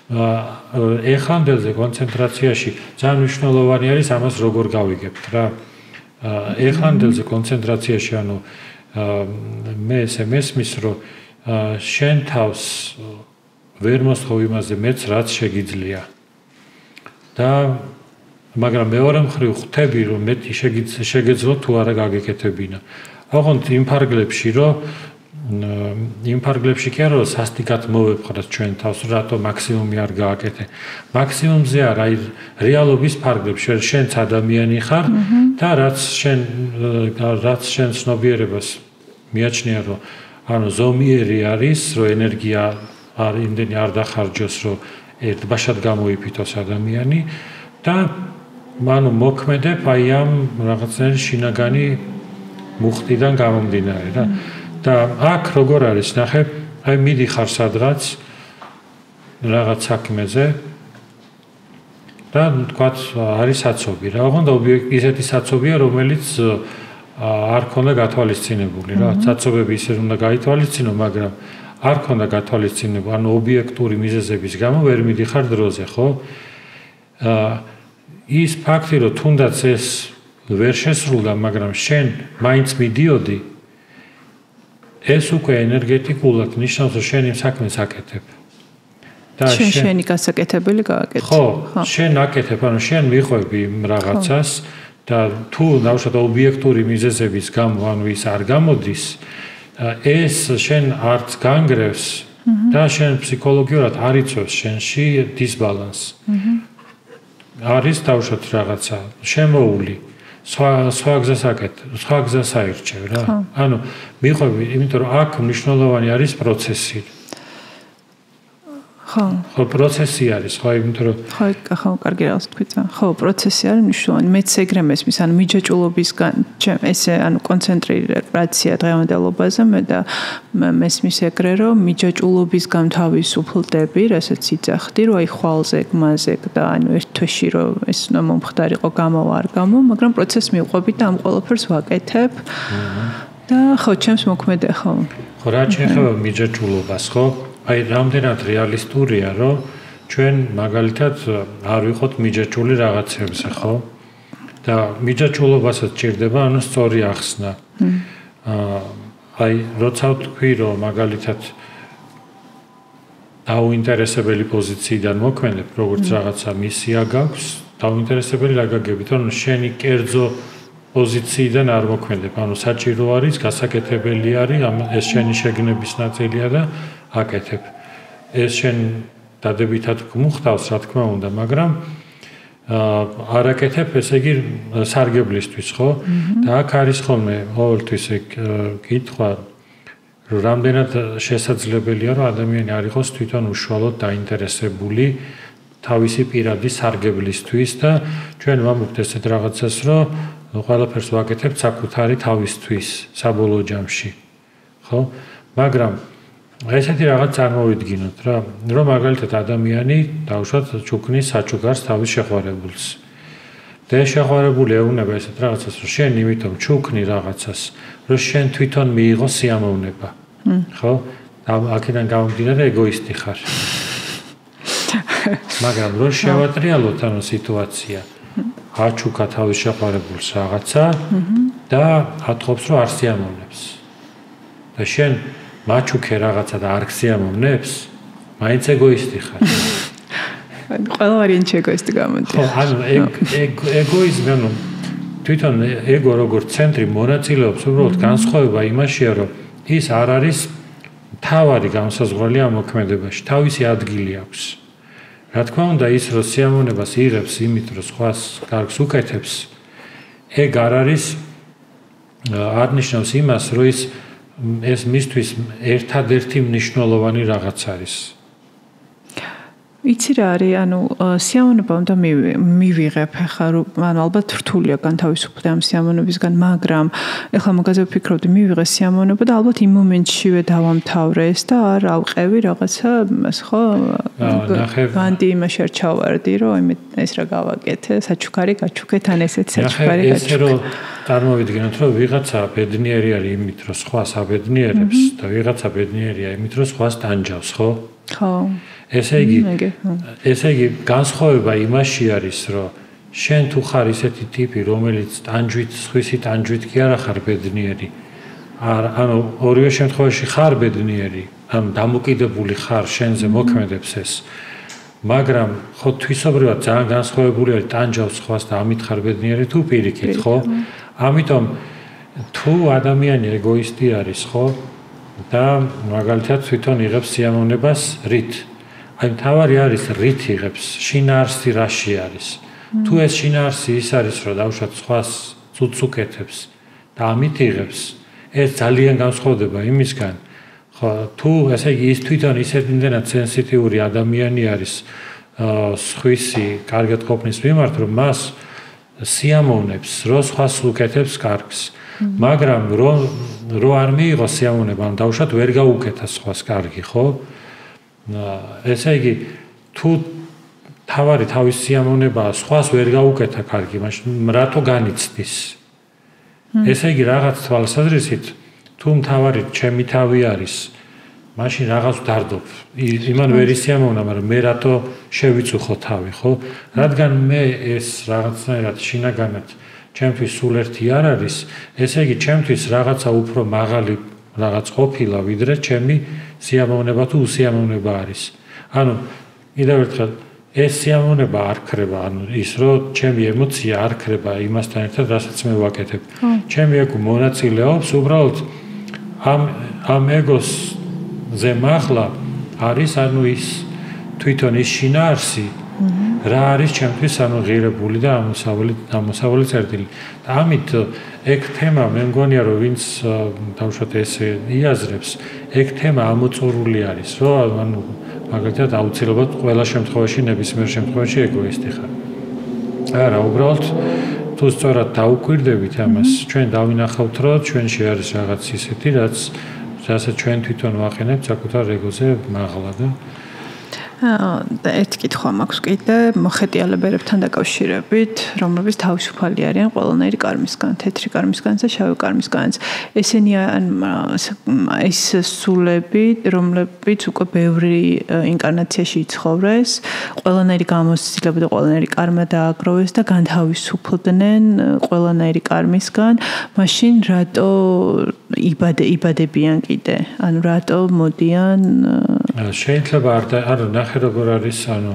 [SPEAKER 1] ეხლანდელზე კონცენტრაციაში ძალიან მნიშვნელოვანი არის ამას როგორ გავიგებთ რა. ეხლანდელზე კონცენტრაციაში ანუ მე ესე მესმის რომ შენ თავს ვერ მოსთხოვ იმაზე მეც რაც შეგიძლია და მაგრამ მეორე მხრივ ხვდები რომ მეტი შეგეძლო თუ არა გაგეკეთებინა. ოღონდ იმ ფარგლებში კი არა რომ სასტიკად მოვეფხრათ ჩვენ თავს რატო მაქსიმუმი არ გააკეთე. მაქსიმუმზე არა, აი რეალობის ფარგლებში შენც ადამიანი ხარ და რაც შენ ცნობიერებას მიაჩნია რომ ანუ ზომიერი არის რომ ენერგია არ იმდენი არ დახარჯოს რომ ერთბაშად გამოიფითოს ადამიანი და ანუ მოქმედებ აი ამ რაღაცნაირი შინაგანი მუხტიდან გამომდინარე რა. და აქ როგორ არის ნახე, აი მიდიხარ სადღაც რაღაც საქმეზე და თქვათ არის საცობი რა. ოღონდ ისეთი საცობია, რომელიც არ ქონდა გათვალისწინებული რა. საცობები ისე უნდა გაითვალისწინო, მაგრამ არ ქონდა გათვალისწინებული, ანუ ობიექტური მიზეზების გამო ვერ მიდიხარ დროზე, ხო? ის ფაქტი, რომ თუნდაც ეს ვერ შესრულდა, მაგრამ შენ მაინც მიდიოდი ეს უკვე ენერგეტიკულად ნიშნავს, რომ შენ იმ საქმეს აკეთებ.
[SPEAKER 2] და შენი გასაკეთებელი გააკეთე.
[SPEAKER 1] ხო, შენ აკეთებ, ანუ შენ მიხვევი რაღაცას და თუ ნავშად ობიექტური მიზეზების გამო, ანუ ის არ გამოდის, ეს შენ არც განგრევს და შენ ფსიქოლოგიურად არ იწვევს შენში დისბალანსს. არის თავშოთ რაღაცა შემოული. სხვა გზას აკეთე, სხვა გზას აირჩევ რა. ანუ მიხვევი, იმიტომ რომ აქ მნიშვნელოვანი არის პროცესი. ხო, პროცესი არის, ხო, იმიტომ რომ
[SPEAKER 2] ხო, კარგი რაღაც თქვით. ხო, პროცესი არის მნიშვნელოვანი. მეც ეგრე მესმის, ანუ მიჯაჭულობისგან, ესე ანუ კონცენტრირაცია დღევანდელობაზე მე და მესმის ეგრე რომ მიჯაჭულობისგან თავისუფლდები, რასაც იცახდი, რომ აი ხვალზე, გმაზე და ანუ ერთ თვეში რომ ეს მომხდარიყო გამოვა არ გამო, მაგრამ პროცესს მივყვები და ამ ყველაფერს ვაკეთებ. და ხო, ჩემს მოქმედე ხო.
[SPEAKER 1] ხო, რა შეიძლება მიჯაჭულობას, ხო? აი რამდენად რეალისტურია რომ ჩვენ მაგალითად არ ვიყოთ მიჯაჭული რაღაცებზე ხო და მიჯაჭულობასაც ჭირდება ანუ სწორი ახსნა. აი როცა ვთქვი რომ მაგალითად დაუინტერესებელი პოზიციიდან მოქმედებ როგორც რაღაცა მისია გაქვს დაუინტერესებელი რა გაგებით ანუ შენი კერძო პოზიციიდან არ მოქმედებ ანუ საჭირო არის გასაკეთებელი არის ეს შენი შეგნების ნაწილია და აკეთებ. ეს შენ დადებითად გმუხტავს, რა თქმა უნდა, მაგრამ არ აკეთებ, ესე იგი სარგებლისთვის, ხო? და აქ არის ხოლმე ყოველთვის ეგ კითხვა, რომ რამდენად შესაძლებელია, რომ ადამიანი არ იყოს თვითონ უშუალოდ დაინტერესებული თავისი პირადი სარგებლისთვის და ჩვენ ვამბობთ ესეთ რაღაცას, რომ ყველაფერს ვაკეთებთ საკუთარი თავისთვის, საბოლოო ჯამში. ხო? მაგრამ ესეთი რაღაც წარმოვიდგინოთ რა, რომ მაგალითად ადამიანი დავუშვათ ჩუქნის საჩუქარს თავის შეხვარებულს. და შეხვარებული ეუბნება ესეთ რაღაცას, რომ შენ იმიტომ ჩუქნი რაღაცას, რომ შენ თვითონ მიიღო სიამოვნება. ხო? აქედან გამომდინარე ეგოისტი ხარ. მაგრამ რო შევატრიალოთ ანუ სიტუაცია, აჩუქა თავის შეხვარებულს რაღაცა და ათხოვს რომ არ სიამოვნებს. და შენ მაჩუქე რაღაცა და არ გსიამოვნებს, მაინც ეგოისტი ხარ.
[SPEAKER 2] ყველა ვარიანტი ეგოისტი გამოდის.
[SPEAKER 1] ხო, ანუ ეგოიზმი, ანუ თვითონ ეგო როგორც ცენტრი მონაწილეობს უბრალოდ განსხვავება იმაშია, რომ ის არ არის თავარი განსაზღვრელი ამ მოქმედებაში, თავისი ადგილი აქვს. რა თქმა უნდა, ის რომ სიამოვნებას იღებს იმით, რომ სხვას კარგს უკეთებს, ეგ არ არის არ ნიშნავს იმას, რომ ეს მისთვის ერთადერთი მნიშვნელოვანი რაღაც არის.
[SPEAKER 2] იცი რა არის, ანუ სიამოვნება უნდა მივიღებ ახლა, ანუ ალბათ რთულია განთავისუფლდე ამ სიამოვნებისგან, მაგრამ ახლა მაგაზე ვფიქრობდი, მივიღე სიამოვნება და ალბათ იმ მომენტშივე დავამთავრე ეს და არ ავყევი რაღაცა, ხო? განდი იმაში არ ჩავარდი, რომ ეს რა გავაკეთე, საჩუქარი გაჩუქეთ, ან ესეც საჩუქარი გაჩუქეთ.
[SPEAKER 1] ესე რომ წარმოვიდგინოთ, რომ ვიღაცა ბედნიერი არის იმით, რომ სხვას აბედნიერებს და ვიღაცა ბედნიერია იმით, რომ სხვას ტანჯავს, ხო?
[SPEAKER 2] ხო.
[SPEAKER 1] ესე იგი განსხვავება იმაში არის, რომ შენ თუ ხარ ისეთი ტიპი, რომელიც ტანჯვით, სხვისი ტანჯვით კი არ ხარ ბედნიერი. ანუ ორივე შემთხვევაში ხარ ბედნიერი, ანუ დამოკიდებული ხარ შენზე მოქმედებს ეს. მაგრამ ხო თვისობრივად ძალიან განსხვავებული არის ტანჯავს სხვას და ამით ხარ ბედნიერი თუ პირიქით, ხო? ამიტომ თუ ადამიანი ეგოისტი არის, ხო? და მაგალითად თვითონ იღებს სიამოვნებას რით. აი თავარი არის რით იღებს, შინაარსი რაში არის. თუ ეს შინაარსი ის არის, რომ დავუშვათ სხვას წუწუკეთებს და ამით იღებს, ეს ძალიან განსხვავდება იმისგან, ხო, თუ ესე იგი ის თვითონ ისეთიმდენად სენსიტიური ადამიანი არის სხვისი კარგად ყოფნის მიმართ, რომ მას სიამოვნებს, რომ სხვას უკეთებს კარგს. მაგრამ რო არ მიიღო სიამოვნება, ან დავუშვათ ვერ გაუკეთა სხვას კარგი, ხო? ესე იგი თუ თავარი თავის სიამოვნებაა სხვას ვერ გაუკეთა კარგი, მაშინ რატო განიცდის? ესე იგი რაღაც თვალსაზრისით თუ თავარი ჩემი თავი არის, მაშინ რაღაც ვდარდობ. იმან ვერ ისიამოვნა, მაგრამ მე რატო შევიწუხო თავი, ხო? რადგან მე ეს რაღაცნაირად შინაგანად ჩემთვის სულ ერთი არ არის, ესე იგი ჩემთვის რაღაცა უფრო მაღალი რაღაც ყოფილა, ვიდრე ჩემი სიამოვნება თუ უსიამოვნება არის. ანუ კიდევ ერთხელ ეს სიამოვნება არ ქრება, ანუ ის რომ ჩემი ემოცია არ ქრება იმასთან ერთად, რასაც მე ვაკეთებ. ჩემი ეგო მონაწილეობს უბრალოდ ამ ეგოსზე მაღლა არის, ანუ ის თვითონ ის შინაარსი რა არის ჩემთვის ანუ ღირებული და ამოსავალი წერტილი. და ამით ეგ თემა მე მგონია რომ ვინც დავუშვათ ესე იაზრებს, ეგ თემა ამოწურული არის, რომ ანუ მაგალითად აუცილებლად ყველა შემთხვევაში ნებისმიერ შემთხვევაში ეგოისტი ხარ. არა, უბრალოდ თუ სწორად დაუკვირდებით ამას, ჩვენ დავინახავთ, რომ ჩვენში არის რაღაც ისეთი, რასაც ჩვენ თვითონ ვაყენებთ საკუთარ ეგოზე მაღლა და
[SPEAKER 2] და ერთ კითხვა მაქვს კიდე მოხეტიალებერებთან დაკავშირებით, რომლებიც თავისუფალი არიან ყველანაირი კარმისგან, თეთრი კარმისგანაც და შავი კარმისგანაც. ესენი ის სულები, რომლებიც უკვე ბევრი ინკარნაციაში იცხოვრეს, ყველანაირი გამოცდილება და ყველანაირი კარმა დააგროვეს და განთავისუფლდნენ ყველანაირი კარმისგან, მაშინ რატო იბადებიან კიდე? ანუ რატო მოდიან
[SPEAKER 1] შეიძლება არ ნახე როგორ არის ანუ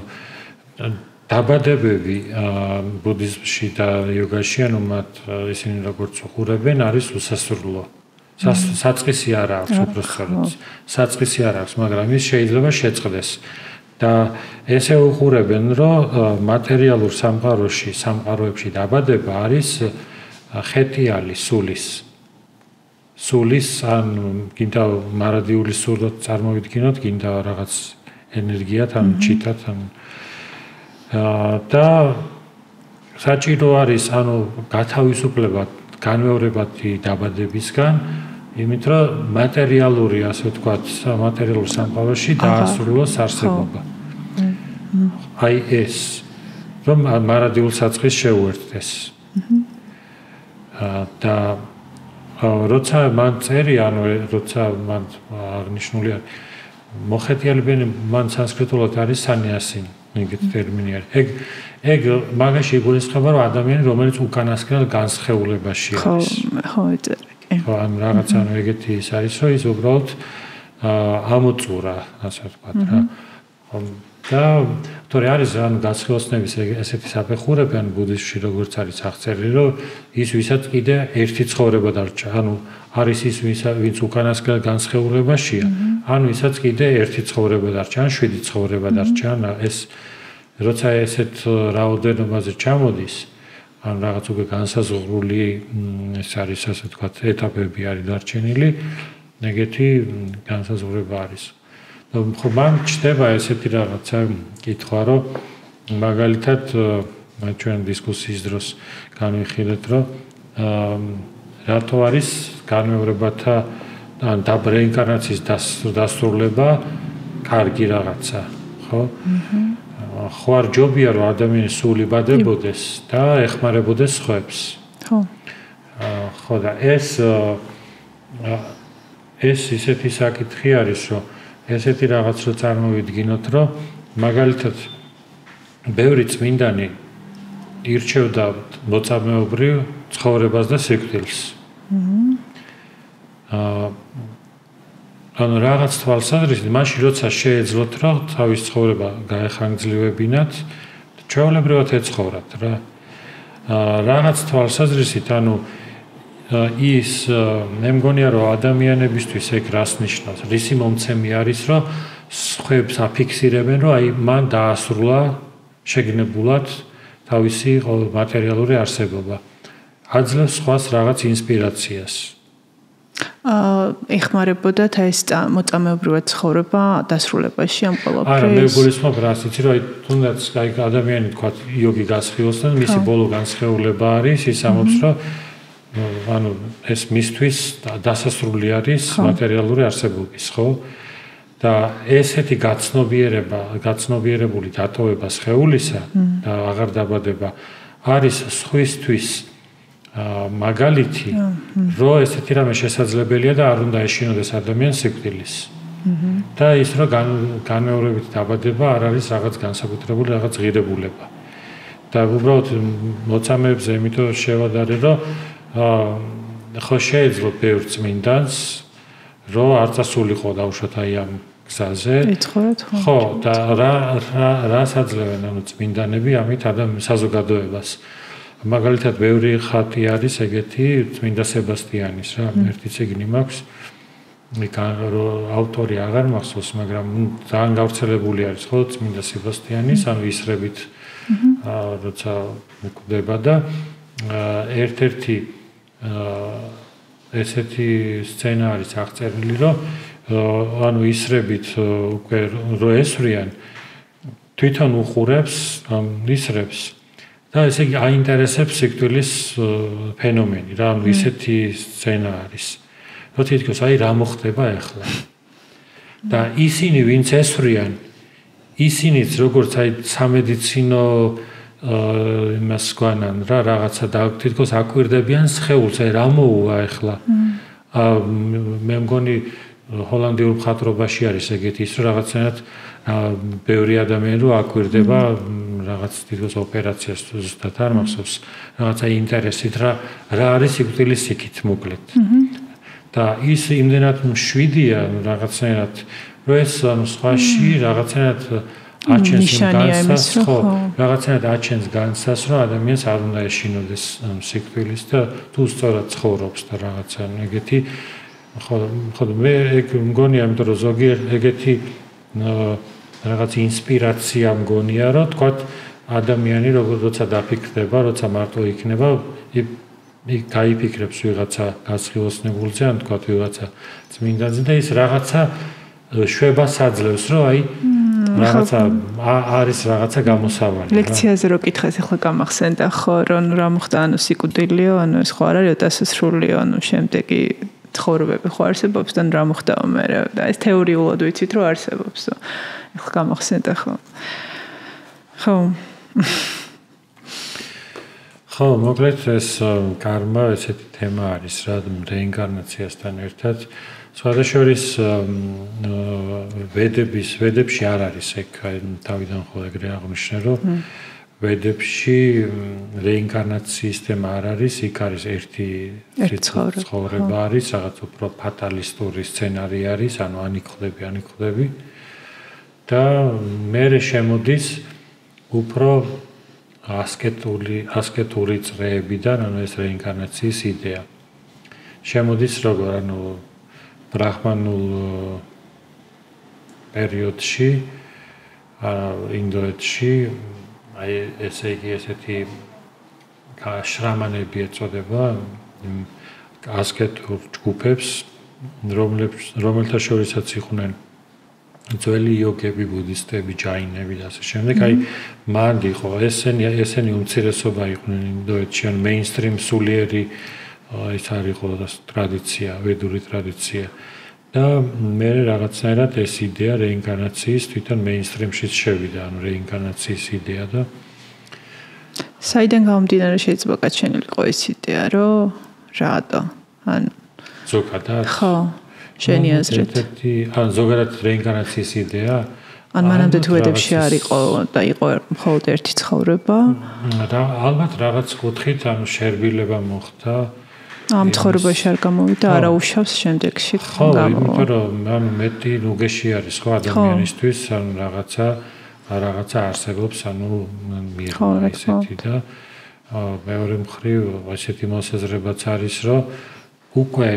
[SPEAKER 1] დაბადებები ბუდიზმში და იოგაში ანუ მათ ისინი როგორც უყურებენ არის უსასრულო. საწყისი არ აქვს უბრალოდ. საწყისი არ აქვს, მაგრამ ის შეიძლება შეწყდეს. და ესე უყურებენ, რომ მატერიალურ სამყაროებში დაბადება არის ხეტიალი სულის ან გინდა მარადიული სურდოთ წარმოვიდგინოთ, გინდა რაღაც ენერგიათ ან ჩიტათ ან და საჭირო არის ანუ გათავისუფლება განმეორებადი დაბადებისგან, იმით რომ მატერიალური, ასე ვთქვათ, მატერიალურ სამყაროში დაასრულოს არსებობა. აი ეს რომ მარადილ საწყის შეუერთდეს. და როცა მან წერი, ანუ როცა მან აღნიშნული არის მოხეტიალებელი მან სანსკრიტულად არის სანიასი, ეგეთი ტერმინი არის. ეგ მაგაში იგულისხმება, რომ ადამიანი, რომელიც უკანასკნელ განსხეულებაში არის.
[SPEAKER 2] ხო, ეწერე.
[SPEAKER 1] ხო, ან რაღაც ანუ ეგეთი ის არის, რომ ის უბრალოდ ამოწურა, ასე ვთქვათ რა. და თორე არის ან გასხელოსნების ესეთი საფეხურები ან ბუდიზმში როგორც არის აღწერილი, რომ ის ვისაც კიდე ერთი ცხოვრება დარჩა, ანუ არის ის ვინც უკანასკნელ განსხეულებაშია, ან ვისაც კიდე ერთი ცხოვრება დარჩა, ან 7 ცხოვრება დარჩა, ან ეს როცა ესეთ რაოდენობაზე ჩამოდის, ან რაღაც უკვე განსაზღვრული ეს არის ასე ვთქვათ ეტაპები არის დარჩენილი, ეგეთი განსაზღვრება არის. ხო მან ჩდება ესეთი რაღაცა კითხვა, რომ მაგალითად ჩვენ დისკუსიის დროს განვიხილეთ, რომ რატო არის განმეორებათა ან რეინკარნაციის დასრულება კარგი რაღაცა, ხო? ხო არ ჯობია რომ ადამიანი სულ იბადებოდეს და ეხმარებოდეს სხვებს.
[SPEAKER 2] ხო.
[SPEAKER 1] ხო და ეს ისეთი საკითხი არის, რომ ესეთი რაღაც რო წარმოვიდგინოთ, რომ მაგალითად ბევრი წმინდანი ირჩევდა მოწამეობრივ ცხოვრებას და სიკვდილს. ანუ რაღაც თვალსაზრისით, მაშინ როცა შეეძლოთ, რომ თავის ცხოვრება გაეხანგრძლივებინათ, ჩვეულებრივად ეცხოვრათ რა. რაღაც თვალსაზრისით, ანუ ის მე მგონია, რომ ადამიანებისთვის ეგ რას ნიშნავს? რისი მომცემი არის, რომ სხვებს აფიქსირებენ, რომ აი მან დაასრულა შეგნებულად თავისი მატერიალური არსებობა. აძლევს სხვას რაღაც ინსპირაციას.
[SPEAKER 2] ეხმარებოდათ ეს მოწამეობრივად ცხოვრება დასრულებაში ამ ყველაფრის.
[SPEAKER 1] არა, მე გულისხმობ რას იცი, რომ აი თუნდაც აი ადამიანი თქვა იოგი გასხივოს და მისი ბოლო განსხეულება არის ის ამობს, რომ ანუ ეს მისთვის დასასრული არის მატერიალური არსებობის, ხო? და ესეთი გაცნობიერებული დატოვება სხეულისა და აღარ დაბადება არის სხვისთვის მაგალითი, რომ ესეთი რამე შესაძლებელია და არ უნდა ეშინოდეს ადამიანს სიკვდილის. და ის რომ განმეორებით დაბადება არ არის რაღაც განსაკუთრებული რაღაც ღირებულება. და უბრალოდ მოწამეებზე იმიტომ შევადარე, რომ ხო შეეძლო ბევრ წმინდანს, რომ არ წასულიყო დაუშვათ აი ამ გზაზე. ხო, და რას აძლევენ ანუ წმინდანები ამით საზოგადოებას. მაგალითად, ბევრი ხატი არის ეგეთი წმინდა სებასტიანის რა, ერთი წიგნი მაქვს. ავტორი აღარ მახსოვს, მაგრამ ძალიან გავრცელებული არის ხო წმინდა სებასტიანის, ანუ ისრებით როცა მკვდება და ერთ-ერთი ესეთი სცენა არის აღწერილი, რომ ანუ ისრებით უკვე რო ესვრიან თვითონ უყურებს ისრებს და ესე იგი აინტერესებს სიკვდილის ფენომენი რა, ანუ ისეთი სცენა არის. რო თითქოს აი რა მოხდება ახლა. და ისინი ვინც ესვრიან, ისინიც როგორც აი სამედიცინო იმას გვანან რა რაღაცა და თითქოს აკვირდებიან სხეულს, აი რა მოუვა ახლა. მე მგონი ჰოლანდიურ მხატვრობაში არის ეგეთი ის რომ რაღაცნაირად ბევრი ადამიანი რო აკვირდება რაღაც თითქოს ოპერაციას ზუსტად არ მახსოვს რაღაცა ინტერესით რა არის სიკვდილის სიკით მოკლედ. და ის იმდენად მშვიდია რაღაცნაირად რომ ეს სხვაში რაღაცნაირად აჩენს განსას, ხო, რაღაცნაირად აჩენს განსას, რომ ადამიანს არ უნდა ეშინოდეს სიკვდილის და თუ სწორად ცხოვრობს და რაღაცა ეგეთი ხო მე ეგ მგონია, იმიტომ რომ ზოგიერთ ეგეთი რაღაც ინსპირაცია მგონია, რომ თქვა ადამიანი როცა დაფიქრდება, როცა მარტო იქნება, იქ გაიფიქრებს ვიღაცა გასხივოსნებულზე, ან თქვა ვიღაცა წმინდანზე და ის რაღაცა შვებას აძლევს, რომ აი რაღაცა არის რაღაცა გამოსავალი.
[SPEAKER 2] ლექციაზე რო კითხეს, ახლა გამახსენდა ხო, რომ რა მოხდა ანუ სიკვდილიო, ანუ ეს ხო არ არის დასასრულიო, ანუ შემდეგი ცხოვრებები ხო არსებობს და რა მოხდა მე და ეს თეორიულად ვიცით რომ არსებობს. ახლა გამახსენდა ხო. ხო.
[SPEAKER 1] ხო, მოკლედ ეს კარმა ესეთი თემა არის რა რეინკარნაციასთან ერთად. სხვადასხვის ვედებში არ არის ეგ თავიდან ხო ეგრე აღნიშნე რომ ვედებში რეინკარნაციის თემა არ არის, იქ არის ერთი ცხოვრება არის, რაღაც უფრო ფატალისტური სცენარი არის, ანუ ანიკვდები და მერე შემოდის უფრო ასკეტური წრეებიდან, ანუ ეს რეინკარნაციის იდეა. შემოდის როგორ, ანუ ბრაჰმანულ პერიოდში, ინდოეთში აი ესე იგი ესეთი შრამანები ეწოდება ასკეტურ ჯგუფებს, რომელთა შორისაც იყვნენ ძველი იოგები, ბუდისტები, ჯაინები და ასე შემდეგ. აი მანდ იყო ესენი უმცირესობა იყვნენ ინდოეთში, ან მეინსტრიმ სულიერი ის არის იყო ტრადიცია, ვედური ტრადიცია. და მე რაღაცნაირად ეს იდეა რეინკარნაციის თვითონ მეინსტრიმშიც შევიდა, ანუ რეინკარნაციის იდეა და
[SPEAKER 2] საიდან გამომდინარე შეიძლება გაჩენილიყო ეს იდეა, რომ რატო? ან
[SPEAKER 1] ზოგადად
[SPEAKER 2] ხო, შენი აზრით.
[SPEAKER 1] ან ზოგადად რეინკარნაციის იდეა?
[SPEAKER 2] ან მანამდე თუ ედებში არ იყო და იყო მხოლოდ ერთი ცხოვრება?
[SPEAKER 1] ალბათ რაღაც კუთხით ანუ შერბილება მოხდა.
[SPEAKER 2] ამ ცხოვრებაში არ გამოვიდა, არა უშავს შემდეგში.
[SPEAKER 1] ხო, იმიტომ რომ ანუ მეტი ნუგეში არის ხო ადამიანისთვის, ანუ რაღაცა არსებობს, ანუ მიღება ისეთი და მეორე მხრივ ასეთი მოსაზრებაც არის, რომ უკვე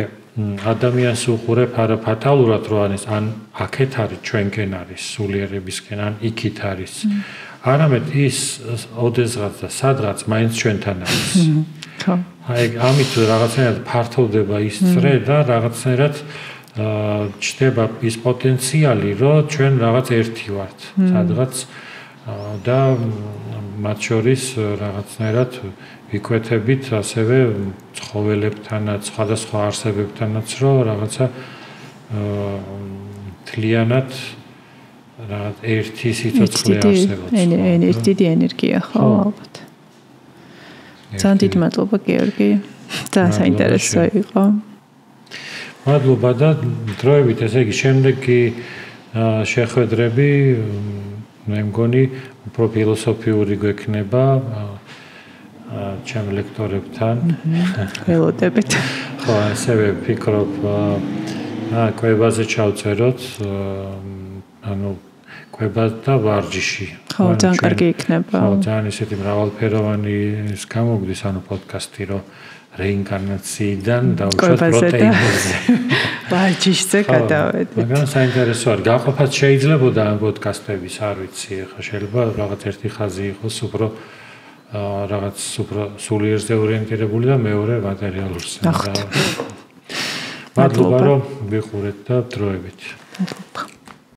[SPEAKER 1] ადამიანს უყურებ არა ფატალურად რო არის, ან აქეთ არის ჩვენკენ არის სულიერებისკენ, ან იქით არის. არამედ ის ოდესღაც და სადღაც მაინც ჩვენთან არის.
[SPEAKER 2] ხო.
[SPEAKER 1] აი ამით რაღაცნაირად ფართოვდება ის წრე და რაღაცნაირად ჩდება ის პოტენციალი, რომ ჩვენ რაღაც ერთი ვართ, სადღაც და მათ შორის რაღაცნაირად ვიკვეთებით ასევე ცხოველებთანაც, სხვადასხვა არსებებთანაც, რომ რაღაცა თლიანად რაღაც ერთი სიცოცხლე არსებობს.
[SPEAKER 2] ეს დიდი ენერგია ხო, ალბათ. ძალიან დიდი მადლობა გიორგი. ძალიან საინტერესო იყო.
[SPEAKER 1] მადლობა და დროებით, ესე იგი, შემდეგი შეხვედრები მე მგონი უფრო ფილოსოფიური გვექნება ჩემ ლექტორებთან.
[SPEAKER 2] ველოდებით.
[SPEAKER 1] ხო, ასევე ვფიქრობ კვებაზე ჩავწეროთ, ანუ კვება და ვარჯიში.
[SPEAKER 2] ხო, ძალიან კარგი იქნება.
[SPEAKER 1] ხო, ძალიან ისეთი მრავალფეროვანი ის გამოგდის, ანუ პოდკასტი, რომ რეინკარნაციიდან დავუშვათ პროტეინებზე.
[SPEAKER 2] ვარჯიშზე გადავედი.
[SPEAKER 1] მაგრამ საინტერესო არის, გაყოფაც შეიძლებოდა ამ პოდკასტების, არ ვიცი, ხა შეიძლება რაღაც ერთი ხაზი იყოს უფრო რაღაც უფრო სულიერზე ორიენტირებული და მეორე მატერიალურზე.
[SPEAKER 2] ნახოთ.
[SPEAKER 1] მადლობა რომ ვიყურეთ და დროებით.